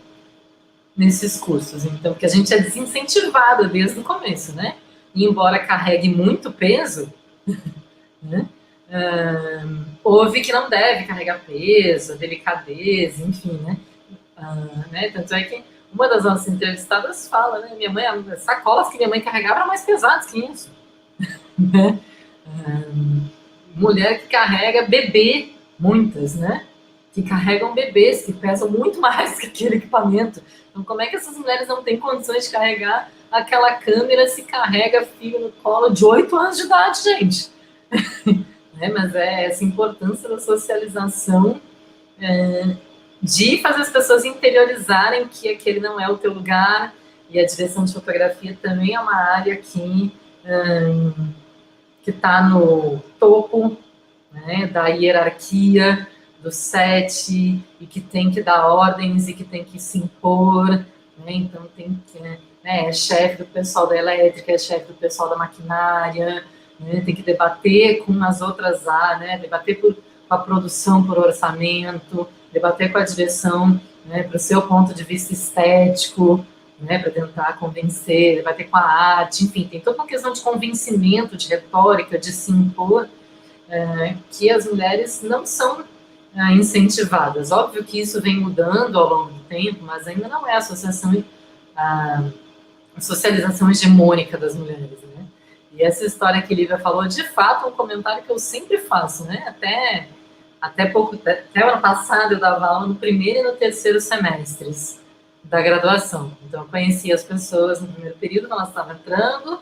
nesses cursos? Então, porque a gente é desincentivada desde o começo, né? E embora carregue muito peso, né? Ouve que não deve carregar peso, a delicadeza, enfim, né? Tanto é que uma das nossas entrevistadas fala, né? Minha mãe, as sacolas que minha mãe carregava eram mais pesadas que isso. Né? Mulher que carrega bebê, muitas, né? Que carregam bebês, que pesam muito mais que aquele equipamento. Então, como é que essas mulheres não têm condições de carregar aquela câmera se carrega filho no colo de 8 anos de idade, gente? Né? Mas é essa importância da socialização, de fazer as pessoas interiorizarem que aquele não é o teu lugar, e a direção de fotografia também é uma área que está no topo, né, da hierarquia do set, e que tem que dar ordens e que tem que se impor, né? Então tem que, é chefe do pessoal da elétrica, é chefe do pessoal da maquinária, né? Tem que debater com as outras áreas, né? Debater com a produção por orçamento, debater com a direção, né, para o seu ponto de vista estético, né, para tentar convencer, debater com a arte, enfim, tem toda uma questão de convencimento, de retórica, de se impor, que as mulheres não são incentivadas. Óbvio que isso vem mudando ao longo do tempo, mas ainda não é a socialização hegemônica das mulheres, né? E essa história que a Lívia falou, de fato, é um comentário que eu sempre faço, né? Até o ano passado eu dava aula no primeiro e no terceiro semestres da graduação. Então, eu conhecia as pessoas no primeiro período, quando elas estavam entrando,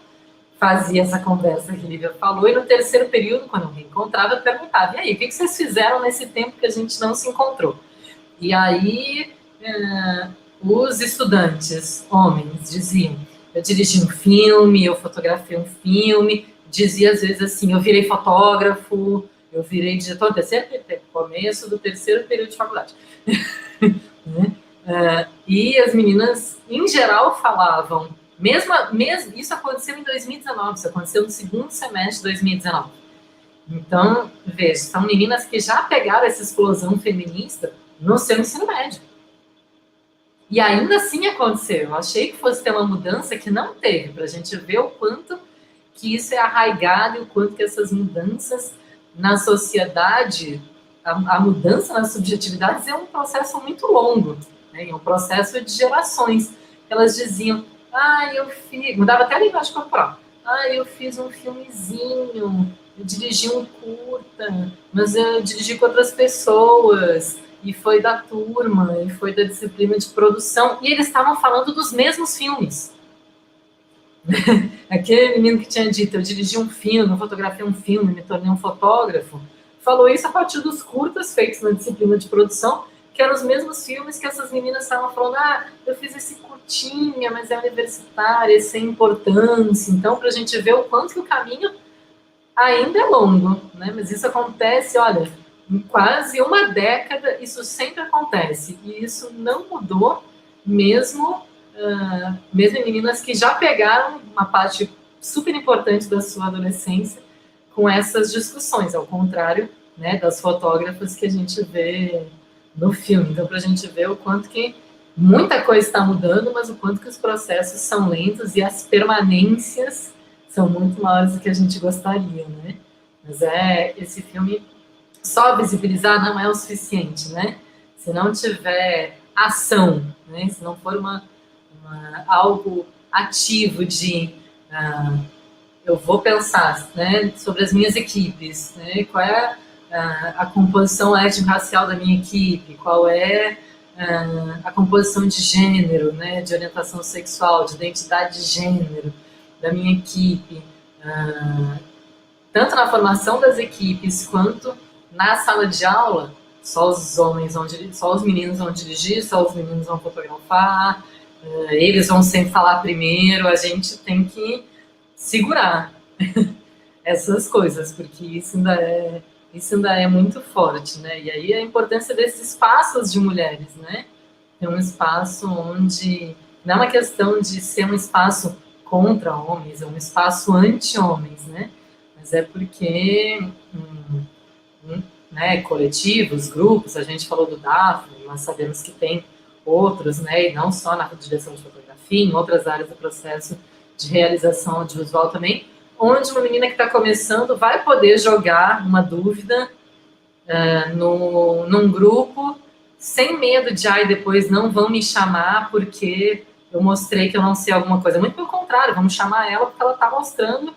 fazia essa conversa que a Lívia falou, e no terceiro período, quando eu me encontrava, eu perguntava, e aí, o que vocês fizeram nesse tempo que a gente não se encontrou? E aí, os estudantes, homens, diziam, eu dirigi um filme, eu fotografei um filme, dizia às vezes assim, eu virei fotógrafo, eu virei diretor no começo do terceiro período de faculdade. E as meninas, em geral, falavam, mesmo isso aconteceu em 2019, isso aconteceu no segundo semestre de 2019. Então, veja, são meninas que já pegaram essa explosão feminista no seu ensino médio. E ainda assim aconteceu. Eu achei que fosse ter uma mudança que não teve, para a gente ver o quanto que isso é arraigado e o quanto que essas mudanças na sociedade, a mudança nas subjetividades é um processo muito longo, né? É um processo de gerações. Elas diziam, eu fiz, mudava até a linguagem corporal, eu fiz um filmezinho, eu dirigi um curta, mas eu dirigi com outras pessoas, e foi da turma, e foi da disciplina de produção, e eles estavam falando dos mesmos filmes. Aquele menino que tinha dito, eu dirigi um filme, eu fotografei um filme, me tornei um fotógrafo, falou isso a partir dos curtas feitos na disciplina de produção, que eram os mesmos filmes que essas meninas estavam falando, eu fiz esse curtinha, mas é universitário, é sem importância. Então, para a gente ver o quanto que o caminho ainda é longo, né? Mas isso acontece, olha, em quase uma década, isso sempre acontece. E isso não mudou, mesmo em meninas que já pegaram uma parte super importante da sua adolescência com essas discussões, ao contrário, né, das fotógrafas que a gente vê no filme. Então, para a gente ver o quanto que muita coisa está mudando, mas o quanto que os processos são lentos e as permanências são muito maiores do que a gente gostaria, né? Mas esse filme, só visibilizar não é o suficiente, né? Se não tiver ação, né? Se não for algo ativo de eu vou pensar, né, sobre as minhas equipes, né? Qual é a composição étnico-racial da minha equipe, qual é a composição de gênero, né, de orientação sexual, de identidade de gênero da minha equipe, tanto na formação das equipes quanto na sala de aula. Só os homens vão dirigir, só os meninos vão dirigir, só os meninos vão fotografar, eles vão sempre falar primeiro, a gente tem que segurar essas coisas, porque isso ainda é muito forte, né? E aí a importância desses espaços de mulheres, né? É um espaço onde não é uma questão de ser um espaço contra homens, é um espaço anti-homens, né? Mas é porque né, coletivos, grupos, a gente falou do Daphne, mas sabemos que tem outros, né, e não só na direção de fotografia, em outras áreas do processo de realização audiovisual também, onde uma menina que está começando vai poder jogar uma dúvida num grupo, sem medo de, depois não vão me chamar porque eu mostrei que eu não sei alguma coisa. Muito pelo contrário, vamos chamar ela porque ela está mostrando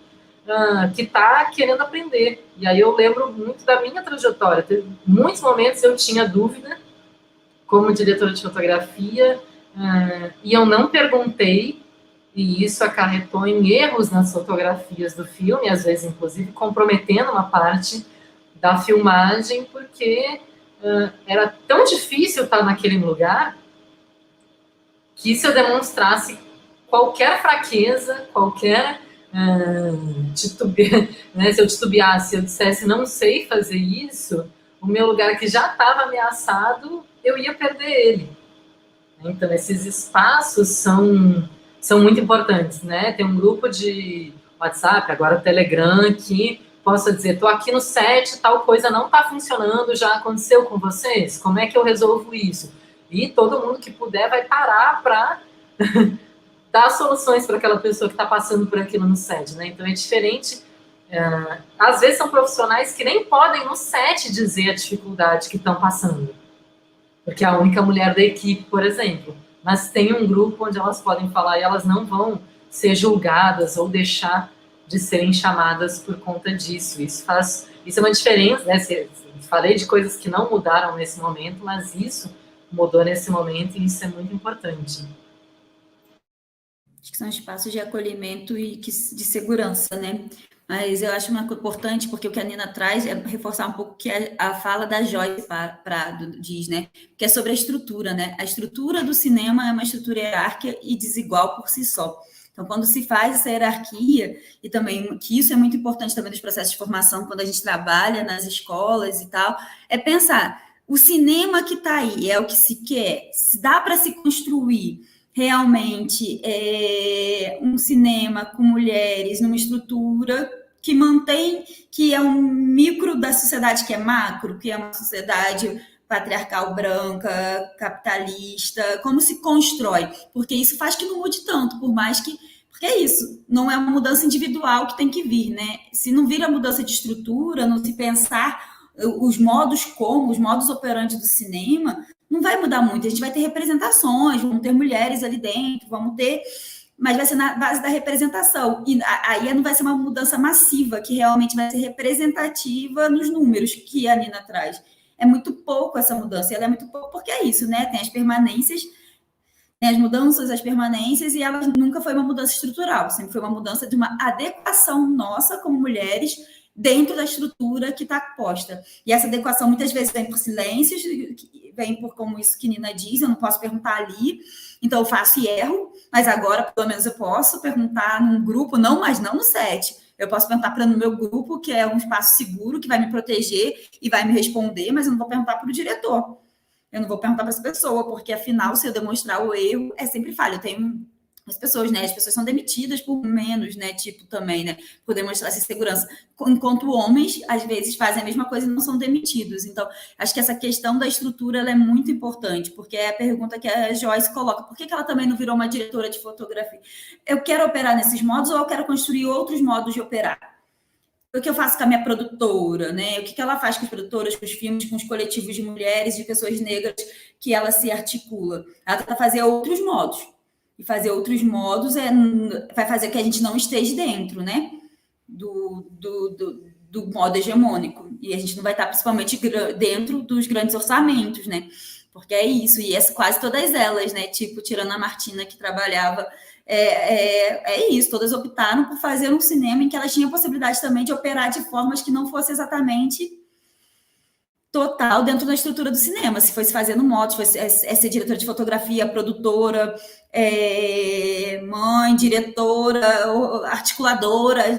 que está querendo aprender. E aí eu lembro muito da minha trajetória. Teve muitos momentos eu tinha dúvida, como diretora de fotografia, e eu não perguntei, e isso acarretou em erros nas fotografias do filme, às vezes, inclusive, comprometendo uma parte da filmagem, porque era tão difícil estar naquele lugar que se eu demonstrasse qualquer fraqueza, qualquer né, se eu titubeasse, eu dissesse não sei fazer isso, o meu lugar que já estava ameaçado, eu ia perder ele. Então, esses espaços são muito importantes, né? Tem um grupo de WhatsApp, agora Telegram, que possa dizer, estou aqui no set, tal coisa não está funcionando, já aconteceu com vocês? Como é que eu resolvo isso? E todo mundo que puder vai parar para dar soluções para aquela pessoa que está passando por aquilo no set, né? Então, é diferente. Às vezes são profissionais que nem podem no set dizer a dificuldade que estão passando, porque é a única mulher da equipe, por exemplo. Mas tem um grupo onde elas podem falar e elas não vão ser julgadas ou deixar de serem chamadas por conta disso. Isso é uma diferença, né? Falei de coisas que não mudaram nesse momento, mas isso mudou nesse momento e isso é muito importante. Acho que são espaços de acolhimento e de segurança, né? Mas eu acho importante, porque o que a Nina traz é reforçar um pouco que a fala da Joyce Prado diz, né? Que é sobre a estrutura, né? A estrutura do cinema é uma estrutura hierárquica e desigual por si só. Então, quando se faz essa hierarquia, e também que isso é muito importante também dos processos de formação, quando a gente trabalha nas escolas e tal, é pensar, o cinema que está aí é o que se quer, se dá para se construir realmente um cinema com mulheres numa estrutura que mantém, que é um micro da sociedade que é macro, que é uma sociedade patriarcal branca, capitalista, como se constrói, porque isso faz que não mude tanto, por mais que, porque é isso, não é uma mudança individual que tem que vir, né? Se não vir a mudança de estrutura, não se pensar os modos operantes do cinema, não vai mudar muito, a gente vai ter representações, vamos ter mulheres ali dentro, vamos ter, mas vai ser na base da representação, e aí não vai ser uma mudança massiva, que realmente vai ser representativa nos números que a Nina traz. É muito pouco essa mudança, ela é muito pouco porque é isso, né? Tem as permanências, tem as mudanças, as permanências, e ela nunca foi uma mudança estrutural, sempre foi uma mudança de uma adequação nossa como mulheres dentro da estrutura que está posta. E essa adequação muitas vezes vem por silêncios, vem por como isso que Nina diz, eu não posso perguntar ali, então eu faço e erro, mas agora pelo menos eu posso perguntar num grupo, não, mas não no set. Eu posso perguntar para no meu grupo, que é um espaço seguro, que vai me proteger e vai me responder, mas eu não vou perguntar para o diretor. Eu não vou perguntar para essa pessoa, porque afinal, se eu demonstrar o erro, é sempre falha. Eu tenho as pessoas, né? As pessoas são demitidas por menos, né? Tipo, também, né? Por demonstrar essa segurança. Enquanto homens, às vezes, fazem a mesma coisa e não são demitidos. Então, acho que essa questão da estrutura ela é muito importante, porque é a pergunta que a Joyce coloca. Por que ela também não virou uma diretora de fotografia? Eu quero operar nesses modos ou eu quero construir outros modos de operar? O que eu faço com a minha produtora, né? O que ela faz com as produtoras, com os filmes, com os coletivos de mulheres, de pessoas negras que ela se articula? Ela tenta fazer outros modos. E fazer outros modos vai fazer que a gente não esteja dentro, né? Do modo hegemônico. E a gente não vai estar principalmente dentro dos grandes orçamentos, né? Porque é isso, e quase todas elas, né? Tipo, tirando a Martina, que trabalhava, é isso, todas optaram por fazer um cinema em que elas tinham a possibilidade também de operar de formas que não fosse exatamente total dentro da estrutura do cinema, se fosse fazendo motos, fosse ser diretora de fotografia, produtora, mãe, diretora, articuladora,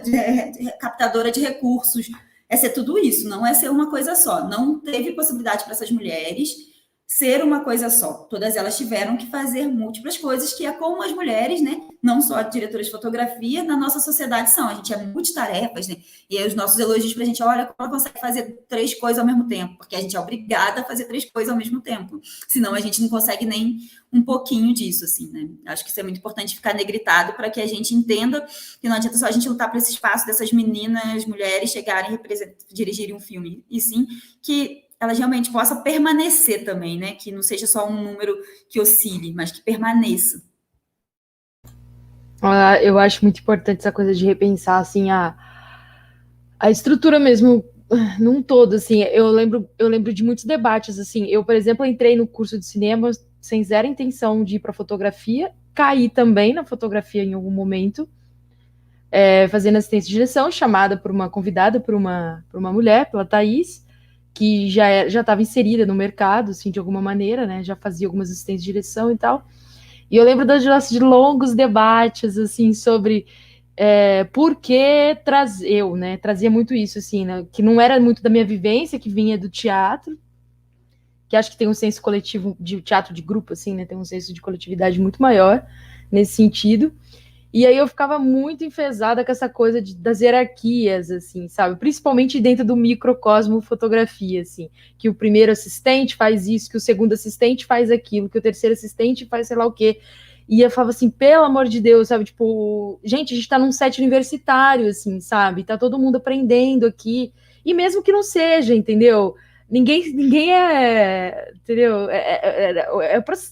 captadora de recursos, é ser tudo isso, não é ser uma coisa só, não teve possibilidade para essas mulheres ser uma coisa só, todas elas tiveram que fazer múltiplas coisas, que é como as mulheres, né, não só diretoras de fotografia, na nossa sociedade são, a gente é multitarefas, né, e aí os nossos elogios para a gente, olha como ela consegue fazer 3 coisas ao mesmo tempo, porque a gente é obrigada a fazer 3 coisas ao mesmo tempo, senão a gente não consegue nem um pouquinho disso, assim, né, acho que isso é muito importante ficar negritado para que a gente entenda que não adianta só a gente lutar para esse espaço dessas meninas, mulheres chegarem e dirigirem um filme, e sim que elas realmente possam permanecer também, né? Que não seja só um número que oscile, mas que permaneça. Eu acho muito importante essa coisa de repensar, assim, a estrutura mesmo, num todo, assim. Eu lembro de muitos debates, assim. Eu, por exemplo, entrei no curso de cinema sem zero intenção de ir para fotografia, caí também na fotografia em algum momento, fazendo assistência de direção, chamada por uma convidada, por uma mulher, pela Thaís, que já estava inserida no mercado, assim, de alguma maneira, né, já fazia algumas assistências de direção e tal, e eu lembro de longos debates, assim, sobre por que trazia muito isso, assim, né, que não era muito da minha vivência, que vinha do teatro, que acho que tem um senso coletivo, de teatro de grupo, assim, né, tem um senso de coletividade muito maior, nesse sentido. E aí eu ficava muito enfesada com essa coisa das hierarquias, assim, sabe? Principalmente dentro do microcosmo fotografia, assim. Que o primeiro assistente faz isso, que o segundo assistente faz aquilo, que o terceiro assistente faz sei lá o quê. E eu falava assim, pelo amor de Deus, sabe? Tipo, gente, a gente tá num set universitário, assim, sabe? Tá todo mundo aprendendo aqui. E mesmo que não seja, entendeu? Ninguém entendeu?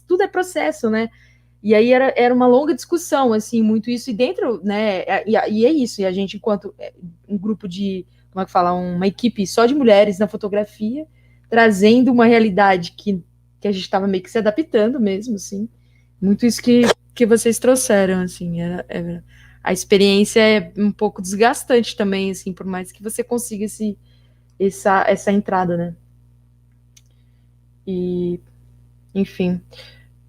Tudo é processo, né? E aí era uma longa discussão, assim, muito isso, e dentro, né, e é isso, e a gente, enquanto um grupo de, como é que fala, uma equipe só de mulheres na fotografia, trazendo uma realidade que a gente estava meio que se adaptando mesmo, assim, muito isso que vocês trouxeram, assim, a experiência é um pouco desgastante também, assim, por mais que você consiga essa entrada, né, e, enfim...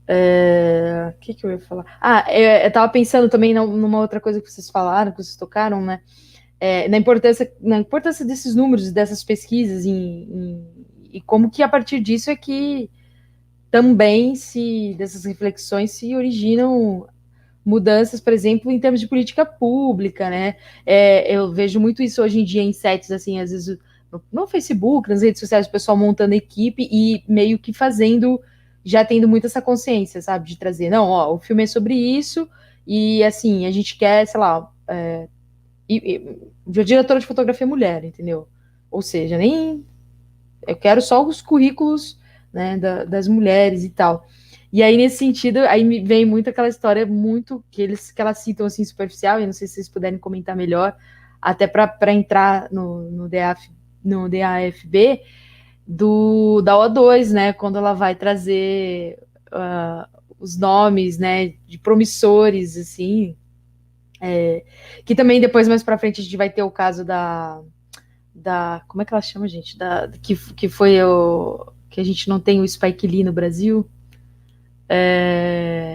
O que eu ia falar? Eu tava pensando também numa outra coisa que vocês falaram, que vocês tocaram, né? Na importância desses números, dessas pesquisas, e como que a partir disso é que também dessas reflexões se originam mudanças, por exemplo, em termos de política pública, né? Eu vejo muito isso hoje em dia em sites, assim, às vezes no Facebook, nas redes sociais, o pessoal montando equipe e meio que já tendo muito essa consciência, sabe? De trazer, não, ó, o filme é sobre isso, e assim, a gente quer, sei lá, a diretora de fotografia é mulher, entendeu? Ou seja, nem eu quero só os currículos, né, das mulheres e tal. E aí, nesse sentido, aí me vem muito aquela história muito que elas citam assim superficial, e não sei se vocês puderem comentar melhor, até para entrar no DAFB da O2, né? Quando ela vai trazer os nomes, né, de promissores, assim, que também depois, mais para frente, a gente vai ter o caso como é que ela chama, gente? Que foi que a gente não tem o Spike Lee no Brasil.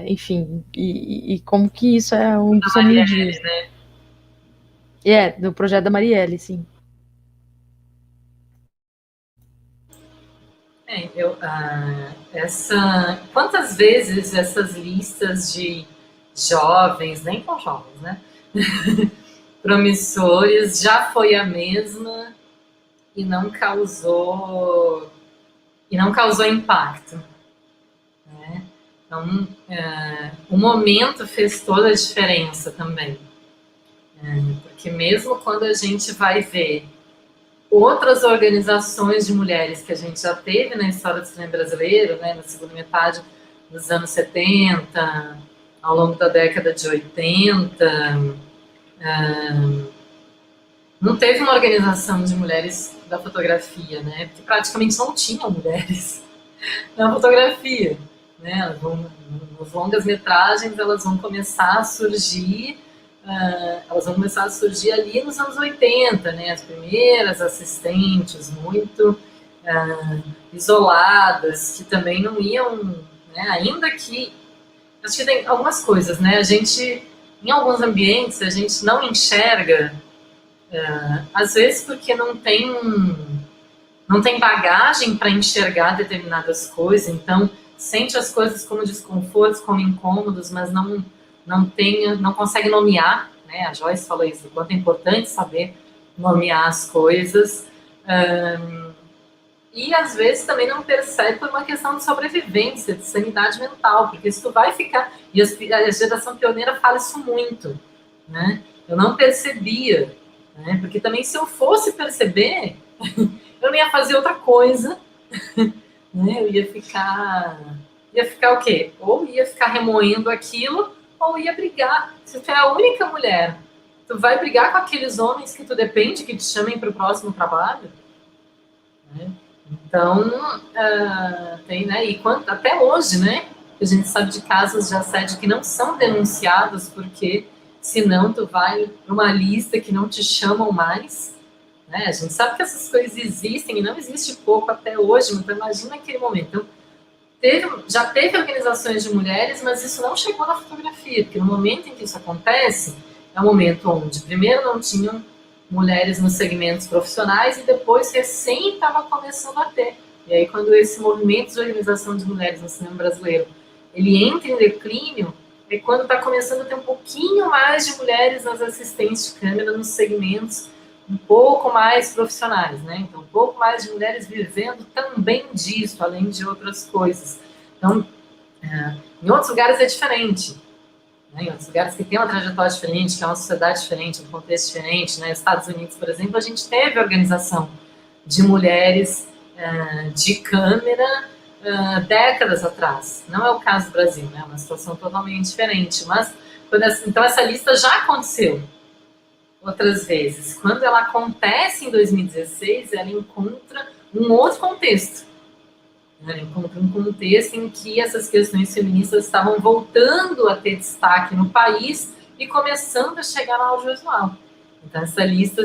Enfim, e como que isso é são mundinhos. Né? Do projeto da Marielle, sim. Quantas vezes essas listas de jovens, nem tão jovens, né? promissores, já foi a mesma e não causou impacto. Né? Então, o momento fez toda a diferença também. Porque mesmo quando a gente vai ver outras organizações de mulheres que a gente já teve na história do cinema brasileiro, né, na segunda metade dos anos 70, ao longo da década de 80, não teve uma organização de mulheres da fotografia, né, porque praticamente não tinham mulheres na fotografia. Né, nas longas metragens elas vão começar a surgir ali nos anos 80, né? As primeiras assistentes muito isoladas, que também não iam, né? Ainda que acho que tem algumas coisas, né? A gente, em alguns ambientes, a gente não enxerga, às vezes porque não tem bagagem para enxergar determinadas coisas, então sente as coisas como desconfortos, como incômodos, mas não consegue nomear, né? A Joyce falou isso, o quanto é importante saber nomear as coisas, e às vezes também não percebe por uma questão de sobrevivência, de sanidade mental, porque isso vai ficar, e a geração pioneira fala isso muito, né? Eu não percebia, né? Porque também se eu fosse perceber, eu não ia fazer outra coisa, né? Eu ia ficar o quê? Ou ia ficar remoendo aquilo, ou ia brigar. Se tu é a única mulher, tu vai brigar com aqueles homens que tu depende, que te chamem para o próximo trabalho? Né? Então, tem, né? E até hoje, né? A gente sabe de casos de assédio que não são denunciados, porque senão tu vai para uma lista que não te chamam mais. Né? A gente sabe que essas coisas existem e não existe pouco até hoje, então imagina aquele momento. Então, já teve organizações de mulheres, mas isso não chegou na fotografia, porque no momento em que isso acontece, é um momento onde primeiro não tinham mulheres nos segmentos profissionais e depois recém estava começando a ter. E aí quando esse movimento de organização de mulheres no cinema brasileiro, ele entra em declínio, é quando está começando a ter um pouquinho mais de mulheres nas assistentes de câmera nos segmentos um pouco mais profissionais, né? Então, um pouco mais de mulheres vivendo também disso, além de outras coisas. Então, em outros lugares é diferente. Né? Em outros lugares que tem uma trajetória diferente, que é uma sociedade diferente, um contexto diferente. Né? Nos Estados Unidos, por exemplo, a gente teve organização de mulheres de câmera décadas atrás. Não é o caso do Brasil, né? É uma situação totalmente diferente. Mas, então, essa lista já aconteceu outras vezes. Quando ela acontece em 2016, ela encontra um outro contexto. Ela encontra um contexto em que essas questões feministas estavam voltando a ter destaque no país e começando a chegar no audiovisual. Então, essa lista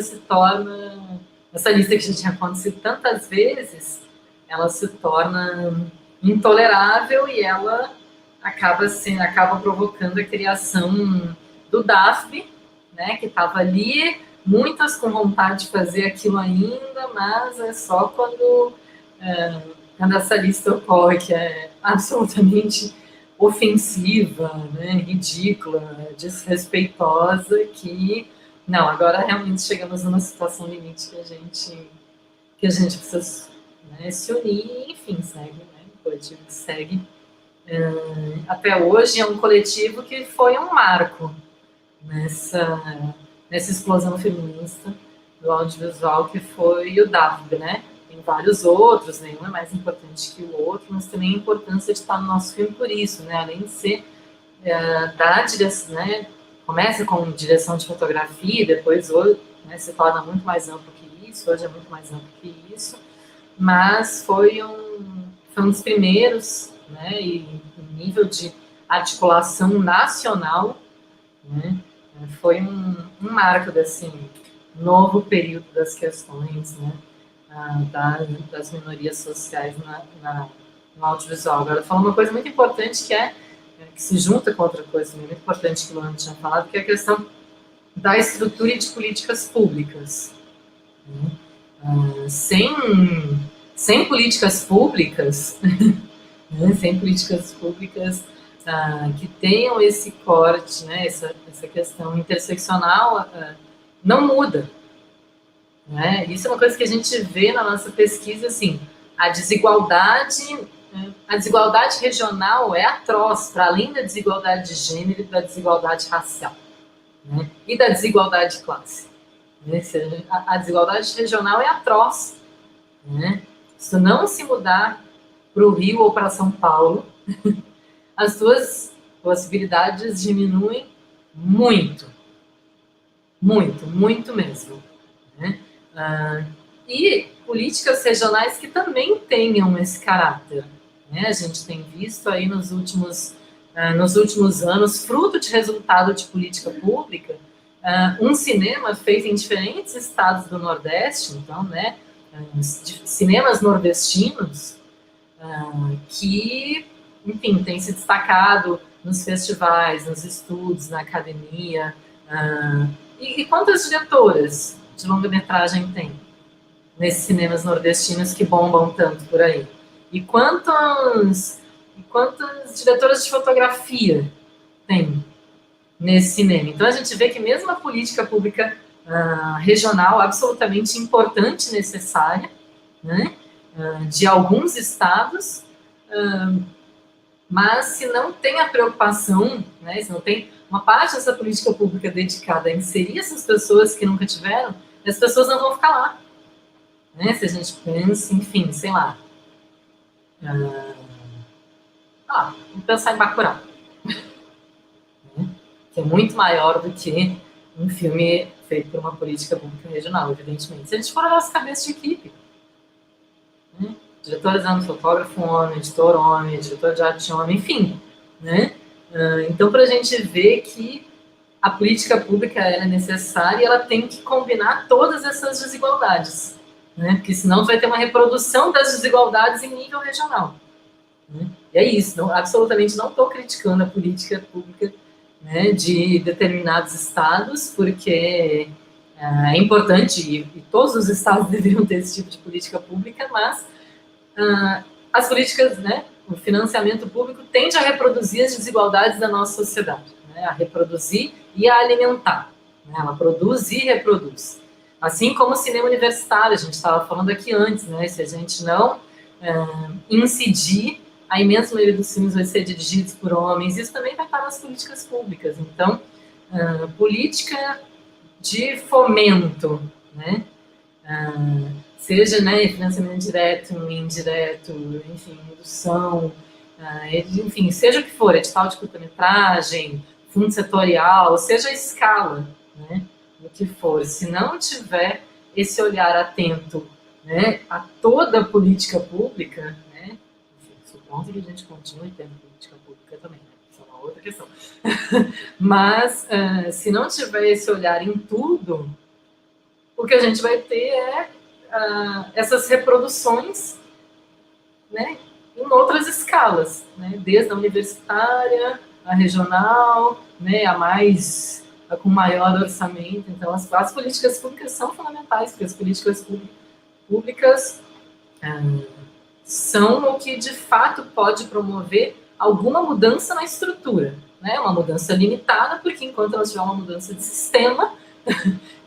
que já tinha acontecido tantas vezes, ela se torna intolerável e ela acaba provocando a criação do DAFB, né, que estava ali, muitas com vontade de fazer aquilo ainda, mas é só quando essa lista ocorre, que é absolutamente ofensiva, né, ridícula, desrespeitosa, que, não, agora realmente chegamos numa situação limite que a gente precisa, né, se unir e, enfim, segue, né, o coletivo que segue. Até hoje é um coletivo que foi um marco nessa explosão feminista do audiovisual, que foi o DAFB, né? Tem vários outros, nenhum é mais importante que o outro, mas também a importância de estar no nosso filme por isso, né? Além de ser da direção, né? Começa com direção de fotografia, depois né, se torna muito mais amplo que isso, hoje é muito mais amplo que isso, mas foi um dos primeiros, né? E em nível de articulação nacional, né? Foi um marco desse novo período das questões, né, das minorias sociais no audiovisual. Agora, falando uma coisa muito importante que se junta com outra coisa muito importante que o Luana tinha falado, que é a questão da estrutura e de políticas públicas. Sem políticas públicas, né, sem políticas públicas que tenham esse corte, né, essa questão interseccional, não muda. Né? Isso é uma coisa que a gente vê na nossa pesquisa, assim, a desigualdade regional é atroz, para além da desigualdade de gênero e da desigualdade racial, né? E da desigualdade de classe. Né? A desigualdade regional é atroz. Né? Se não se mudar para o Rio ou para São Paulo, as suas possibilidades diminuem muito. Muito, muito mesmo. Né? E políticas regionais que também tenham esse caráter. Né? A gente tem visto aí nos últimos anos, fruto de resultado de política pública, um cinema feito em diferentes estados do Nordeste, então, né, cinemas nordestinos, que, enfim, tem se destacado nos festivais, nos estudos, na academia. E quantas diretoras de longa-metragem tem nesses cinemas nordestinos que bombam tanto por aí? E quantas diretoras de fotografia tem nesse cinema? Então, a gente vê que mesmo a política pública regional, absolutamente importante, necessária, né, de alguns estados, mas se não tem a preocupação, né, se não tem uma parte dessa política pública dedicada a inserir essas pessoas que nunca tiveram, as pessoas não vão ficar lá. Né? Se a gente pensa, enfim, sei lá. Vamos pensar em Bacurau. Que é muito maior do que um filme feito por uma política pública regional, evidentemente. Se a gente for olhar as cabeças de equipe, né? Diretorizando, fotógrafo homem, editor homem, diretor de arte homem, enfim. Né? Então, para a gente ver que a política pública ela é necessária e ela tem que combinar todas essas desigualdades. Né? Porque senão vai ter uma reprodução das desigualdades em nível regional. Né? E é isso, absolutamente não estou criticando a política pública, né, de determinados estados, porque é importante e todos os estados deveriam ter esse tipo de política pública, mas as políticas, né, o financiamento público tende a reproduzir as desigualdades da nossa sociedade, né, a reproduzir e a alimentar. Né, ela produz e reproduz. Assim como o cinema universitário, a gente estava falando aqui antes, né, se a gente não incidir, a imensa maioria dos filmes vai ser dirigidos por homens, isso também vai estar nas políticas públicas. Então, política de fomento, né? Seja, né, financiamento direto, indireto, enfim, indução, enfim, seja o que for, edital de curta-metragem, fundo setorial, seja a escala, né, do que for. Se não tiver esse olhar atento, né, a toda a política pública, né, supondo que a gente continue tendo política pública também, né, isso é uma outra questão. Mas, se não tiver esse olhar em tudo, o que a gente vai ter é essas reproduções, né, em outras escalas, né? Desde a universitária, a regional, né? A com maior orçamento. Então, as políticas públicas são fundamentais, porque as políticas públicas são o que, de fato, pode promover alguma mudança na estrutura, né? Uma mudança limitada, porque enquanto nós tivermos uma mudança de sistema,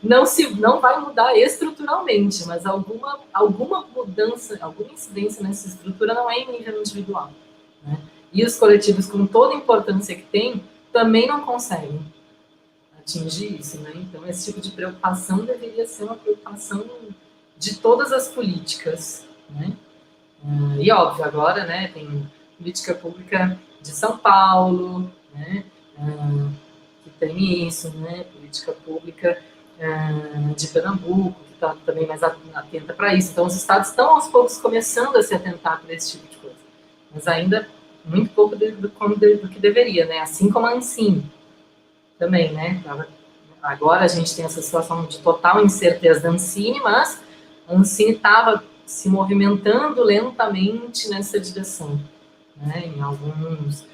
não vai mudar estruturalmente, mas alguma mudança, alguma incidência nessa estrutura não é em nível individual, né? E os coletivos, com toda a importância que tem, também não conseguem atingir isso, né? Então, esse tipo de preocupação deveria ser uma preocupação de todas as políticas, né? E, óbvio, agora, né, tem política pública de São Paulo, né, que tem isso, né, política pública de Pernambuco, que está também mais atenta para isso. Então, os estados estão, aos poucos, começando a se atentar para esse tipo de coisa, mas ainda muito pouco do que deveria, né, assim como a Ancine também, né. Agora a gente tem essa situação de total incerteza da Ancine, mas a Ancine estava se movimentando lentamente nessa direção, né, em algumas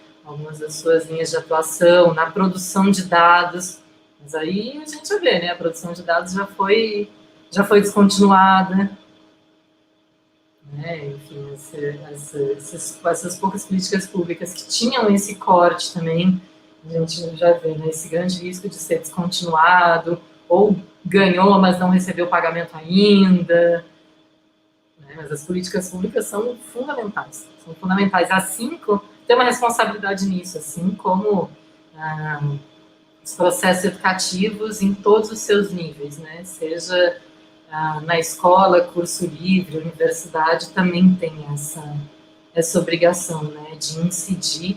das suas linhas de atuação, na produção de dados, mas aí a gente já vê, né, a produção de dados já foi descontinuada, né, enfim, essas poucas políticas públicas que tinham esse corte também, a gente já vê, né, esse grande risco de ser descontinuado, ou ganhou, mas não recebeu pagamento ainda. Mas as políticas públicas são fundamentais, assim como tem uma responsabilidade nisso, assim como os processos educativos em todos os seus níveis, né? Seja na escola, curso livre, universidade, também tem essa obrigação, né, de incidir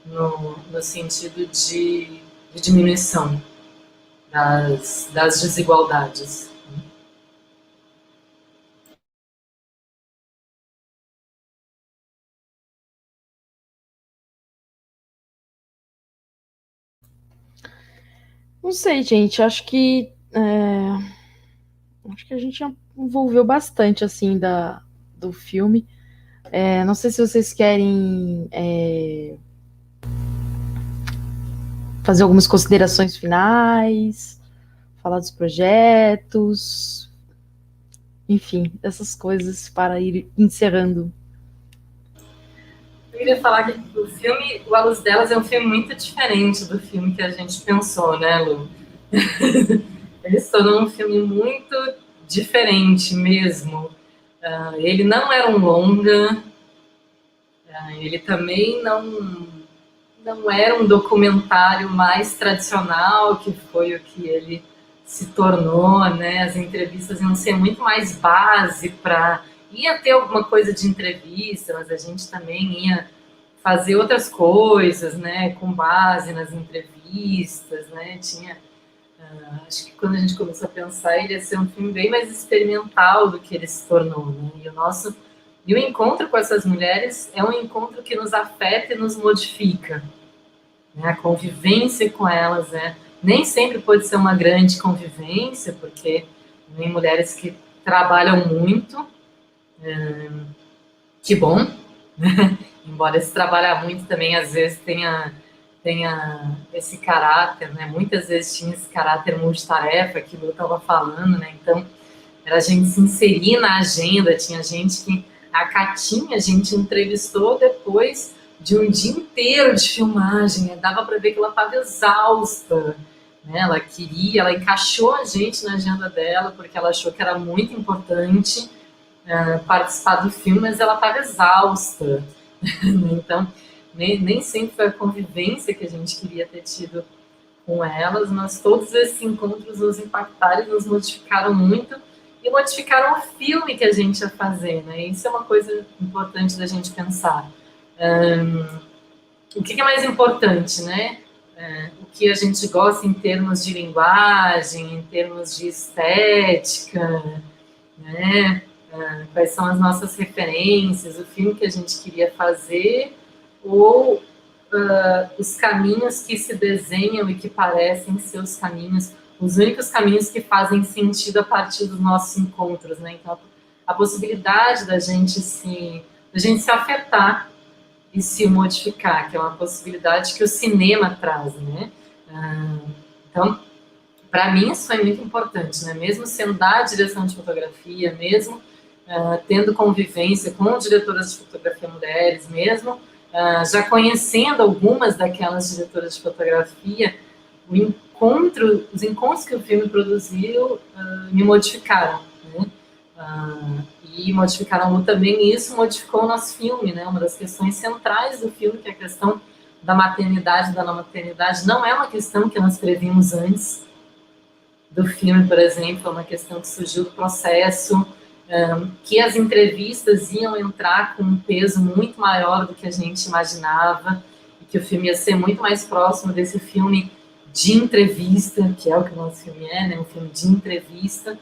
no sentido de diminuição das desigualdades. Não sei, gente. Acho que a gente envolveu bastante assim do filme. Não sei se vocês querem fazer algumas considerações finais, falar dos projetos, enfim, essas coisas para ir encerrando. Eu queria falar que o filme O A Luz Delas é um filme muito diferente do filme que a gente pensou, né, Lu? Ele se tornou um filme muito diferente mesmo. Ele não era um longa, ele também não era um documentário mais tradicional, que foi o que ele se tornou, né? As entrevistas iam ser muito mais base ia ter alguma coisa de entrevista, mas a gente também ia fazer outras coisas, né, com base nas entrevistas, né, acho que quando a gente começou a pensar, ele ia ser um filme bem mais experimental do que ele se tornou, né, e o encontro com essas mulheres é um encontro que nos afeta e nos modifica, né, a convivência com elas, nem sempre pode ser uma grande convivência, porque tem mulheres que trabalham muito, que bom, né? Embora esse trabalhar muito também, às vezes, tenha esse caráter, né? Muitas vezes tinha esse caráter multitarefa que eu estava falando, né? Então, era a gente se inserir na agenda, tinha gente que... A Catinha, a gente entrevistou depois de um dia inteiro de filmagem, né? Dava para ver que ela estava exausta, né? Ela encaixou a gente na agenda dela, porque ela achou que era muito importante participar do filme, mas ela estava exausta. Então, nem sempre foi a convivência que a gente queria ter tido com elas, mas todos esses encontros nos impactaram e nos modificaram muito, e modificaram o filme que a gente ia fazer, né? Isso é uma coisa importante da gente pensar. O que é mais importante, né? O que a gente gosta em termos de linguagem, em termos de estética, né? Quais são as nossas referências, o filme que a gente queria fazer, ou os caminhos que se desenham e que parecem ser os caminhos, os únicos caminhos que fazem sentido a partir dos nossos encontros, né? Então, a possibilidade da gente se a gente se afetar e se modificar, que é uma possibilidade que o cinema traz, né? Então, para mim isso foi muito importante, né? Mesmo sendo da direção de fotografia, mesmo tendo convivência com diretoras de fotografia mulheres, mesmo já conhecendo algumas daquelas diretoras de fotografia, os encontros que o filme produziu me modificaram, né? E modificaram também, e isso modificou o nosso filme, né? Uma das questões centrais do filme, que é a questão da maternidade, da não maternidade, não é uma questão que nós previmos antes do filme, por exemplo, é uma questão que surgiu do processo, que as entrevistas iam entrar com um peso muito maior do que a gente imaginava, e que o filme ia ser muito mais próximo desse filme de entrevista, que é o que o nosso filme é, né? Um filme de entrevista.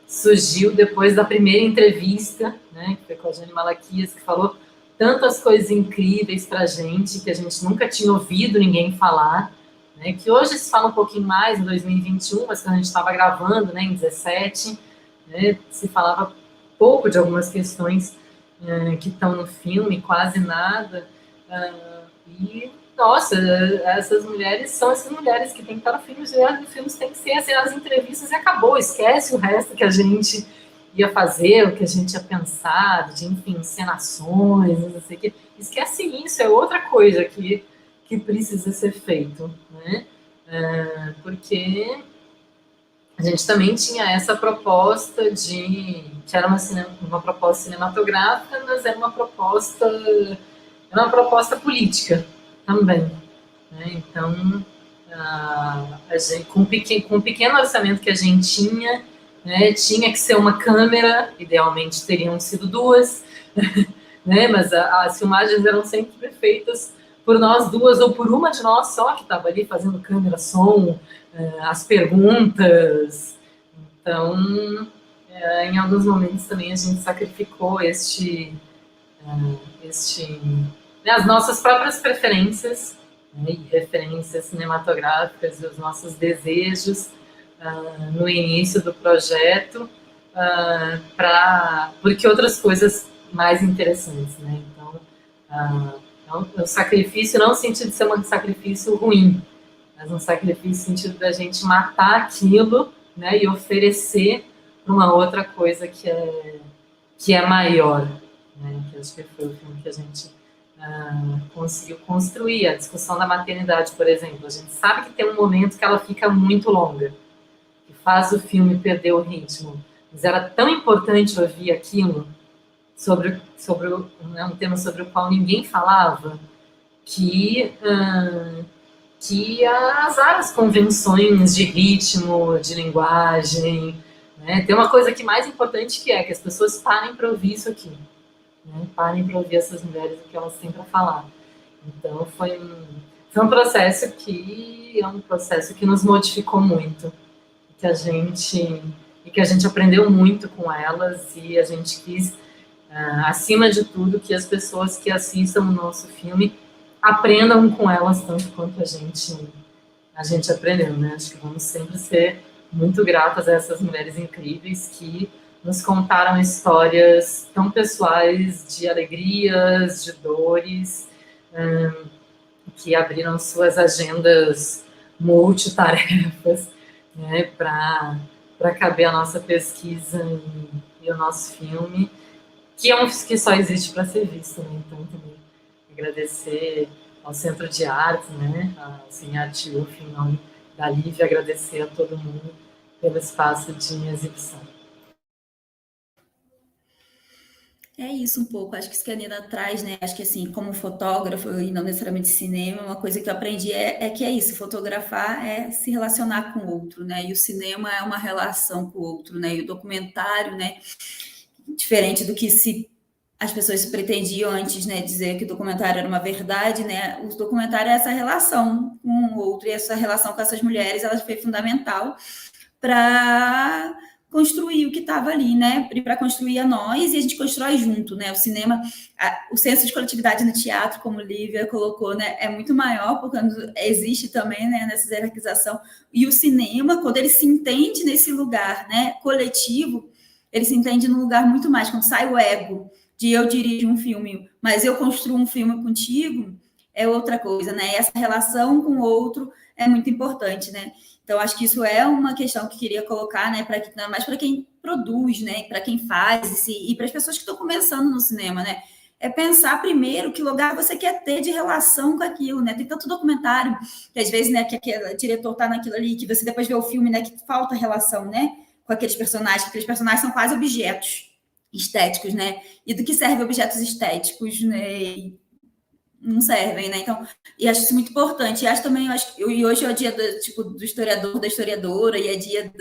Surgiu depois da primeira entrevista, né, que foi com a Jane Malaquias, que falou tantas coisas incríveis para a gente, que a gente nunca tinha ouvido ninguém falar, né, que hoje se fala um pouquinho mais em 2021, mas quando a gente estava gravando, né, em 2017, né, se falava pouco de algumas questões que estão no filme, quase nada, e nossa, essas mulheres são essas mulheres que tem que estar no filme, e os filmes tem que ser assim, as entrevistas e acabou, esquece o resto que a gente ia fazer, o que a gente ia pensar, de, enfim, encenações, não sei o que, esquece isso, é outra coisa que precisa ser feito, né? Porque a gente também tinha essa proposta que era uma proposta cinematográfica, mas era uma proposta política também, né? Então, a gente, com o pequeno orçamento que a gente tinha, né, tinha que ser uma câmera, idealmente teriam sido 2, né, mas as filmagens eram sempre feitas por nós 2 ou por uma de nós só, que estava ali fazendo câmera, som, as perguntas. Então, em alguns momentos também a gente sacrificou as nossas próprias preferências, né, e referências cinematográficas e os nossos desejos no início do projeto, porque outras coisas mais interessantes, né? Então, o sacrifício não no sentido de ser um sacrifício ruim, mas um sacrifício no sentido da gente matar aquilo, né, e oferecer uma outra coisa que é maior, né? Que acho que foi o filme que a gente conseguiu construir. A discussão da maternidade, por exemplo, a gente sabe que tem um momento que ela fica muito longa, que faz o filme perder o ritmo, mas era tão importante ouvir aquilo sobre um tema sobre o qual ninguém falava, que azar as convenções de ritmo, de linguagem, né? Tem uma coisa que mais importante que as pessoas parem para ouvir isso aqui, né? Parem para ouvir essas mulheres o que elas têm para falar. Então foi um processo que nos modificou muito, que a gente aprendeu muito com elas, e a gente quis, acima de tudo, que as pessoas que assistam o nosso filme aprendam com elas tanto quanto a gente aprendeu, né? Acho que vamos sempre ser muito gratas a essas mulheres incríveis que nos contaram histórias tão pessoais, de alegrias, de dores, que abriram suas agendas multitarefas, né, para caber a nossa pesquisa e o nosso filme, que só existe para ser visto, né? Então, também agradecer ao Centro de Artes, né, a Cinearte UF, em nome da Lívia, agradecer a todo mundo pelo espaço de exibição. É isso um pouco, acho que isso que a Nina traz, né? Acho que assim, como fotógrafo e não necessariamente cinema, uma coisa que eu aprendi que é isso, fotografar é se relacionar com o outro, né? E o cinema é uma relação com o outro, né? E o documentário, né? Diferente do que as pessoas pretendiam antes, né? Dizer que o documentário era uma verdade, né? O documentário é essa relação com o outro, e essa relação com essas mulheres, ela foi fundamental para construir o que estava ali, né? E para construir a nós, e a gente constrói junto, né? O cinema, o senso de coletividade no teatro, como Lívia colocou, né? É muito maior, porque existe também, né? Nessa hierarquização. E o cinema, quando ele se entende nesse lugar, né? Coletivo, ele se entende num lugar muito mais, quando sai o ego, de eu dirijo um filme, mas eu construo um filme contigo, é outra coisa, né? Essa relação com o outro é muito importante, né? Então, acho que isso é uma questão que queria colocar, né? Mais para quem produz, né? Para quem faz, e para as pessoas que estão começando no cinema, né? É pensar primeiro que lugar você quer ter de relação com aquilo, né? Tem tanto documentário que às vezes, né, que aquele diretor tá naquilo ali, que você depois vê o filme, né, que falta relação, né, com aqueles personagens são quase objetos estéticos, né? E do que servem objetos estéticos, né? Não servem, né? Então, e acho isso muito importante. E acho também, e hoje é o dia do, tipo, do historiador, da historiadora, e é dia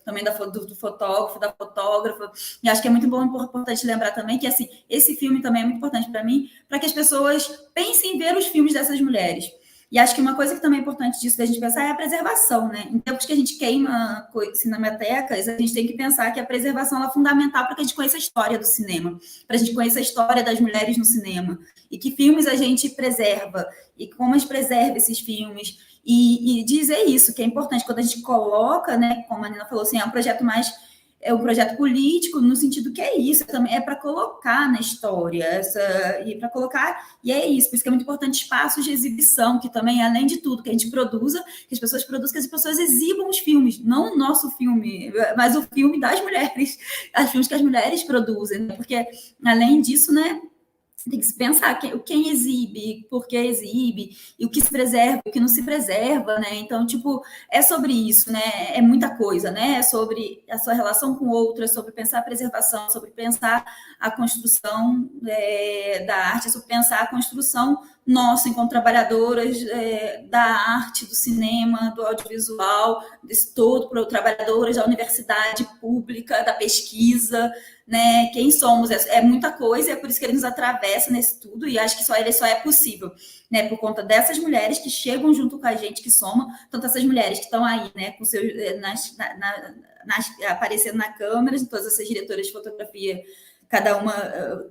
também do fotógrafo, da fotógrafa. E acho que é muito bom, importante lembrar também que, assim, esse filme também é muito importante para mim, para que as pessoas pensem em ver os filmes dessas mulheres. E acho que uma coisa que também é importante disso da gente pensar é a preservação, né? Em tempos que a gente queima cinematecas, a gente tem que pensar que a preservação é fundamental para que a gente conheça a história do cinema, para a gente conheça a história das mulheres no cinema, e que filmes a gente preserva, e como a gente preserva esses filmes, e dizer isso, que é importante, quando a gente coloca, né, como a Nina falou, assim, é um projeto político, no sentido que é isso, também é para colocar na história, e é isso, por isso que é muito importante espaços de exibição, que também, além de tudo, que a gente produza, que as pessoas produzam, que as pessoas exibam os filmes, não o nosso filme, mas o filme das mulheres, os filmes que as mulheres produzem, né? Porque, além disso, né, tem que se pensar quem exibe, por que exibe, e o que se preserva, o que não se preserva, né? Então, tipo, é sobre isso, né? É muita coisa, né? É sobre a sua relação com o outro, é sobre pensar a preservação, sobre pensar a construção da arte, é sobre pensar a construção nossa, enquanto trabalhadoras da arte, do cinema, do audiovisual, desse todo, trabalhadoras da universidade pública, da pesquisa, né? Quem somos é muita coisa, e é por isso que ele nos atravessa nesse tudo, e acho que ele só é possível, né? Por conta dessas mulheres que chegam junto com a gente, que somam, tanto essas mulheres que estão aí, né? Com seus, aparecendo na câmera, todas essas diretoras de fotografia, cada uma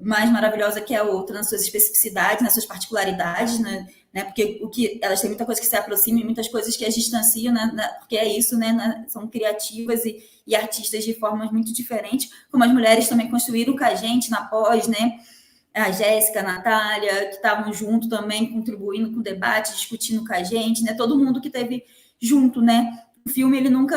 mais maravilhosa que a outra, nas suas especificidades, nas suas particularidades, né? Porque elas têm muita coisa que se aproxima e muitas coisas que as distanciam, né? Porque é isso, né? São criativas e artistas de formas muito diferentes, como as mulheres também construíram com a gente na pós, né? A Jéssica, a Natália, que estavam junto também, contribuindo com o debate, discutindo com a gente, né? Todo mundo que esteve junto, né? O filme, ele nunca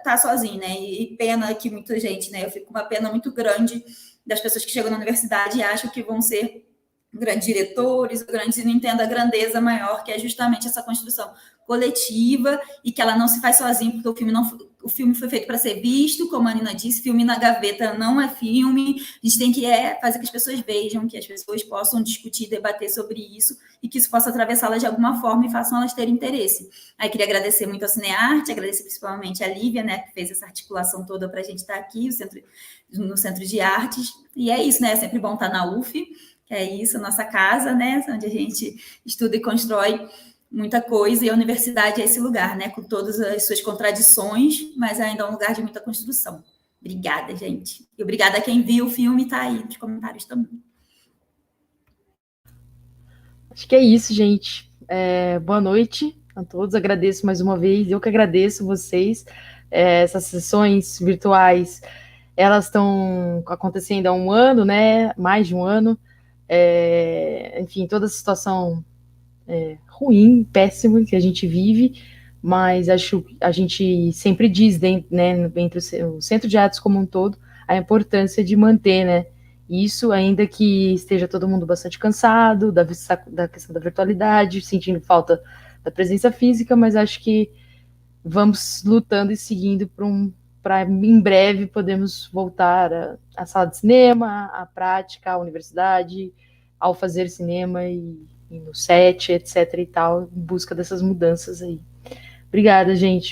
tá sozinho, né? E pena que muita gente, né? Eu fico com uma pena muito grande das pessoas que chegam na universidade e acham que vão ser grandes diretores, e não entendem a grandeza maior, que é justamente essa construção coletiva, e que ela não se faz sozinha, porque o filme foi feito para ser visto, como a Nina disse, filme na gaveta não é filme, a gente tem que fazer que as pessoas vejam, que as pessoas possam discutir, debater sobre isso, e que isso possa atravessá-las de alguma forma e façam elas terem interesse. Aí queria agradecer muito ao Cinearte, agradecer principalmente a Lívia, né, que fez essa articulação toda para a gente estar aqui, no Centro de Artes, e é isso, né, é sempre bom estar na UF, que é isso, nossa casa, né, onde a gente estuda e constrói muita coisa, e a universidade é esse lugar, né, com todas as suas contradições, mas ainda é um lugar de muita construção. Obrigada, gente. E obrigada a quem viu o filme e está aí nos comentários também. Acho que é isso, gente. Boa noite a todos. Agradeço mais uma vez. Eu que agradeço vocês. Essas sessões virtuais, elas estão acontecendo há um ano, né? Mais de um ano. Enfim, toda a situação ruim, péssima que a gente vive, mas acho que a gente sempre diz, né, entre o Centro de Artes como um todo, a importância de manter, né, isso, ainda que esteja todo mundo bastante cansado da questão da virtualidade, sentindo falta da presença física, mas acho que vamos lutando e seguindo para em breve podemos voltar à sala de cinema, à prática, à universidade, ao fazer cinema e no set, etc e tal, em busca dessas mudanças aí. Obrigada, gente.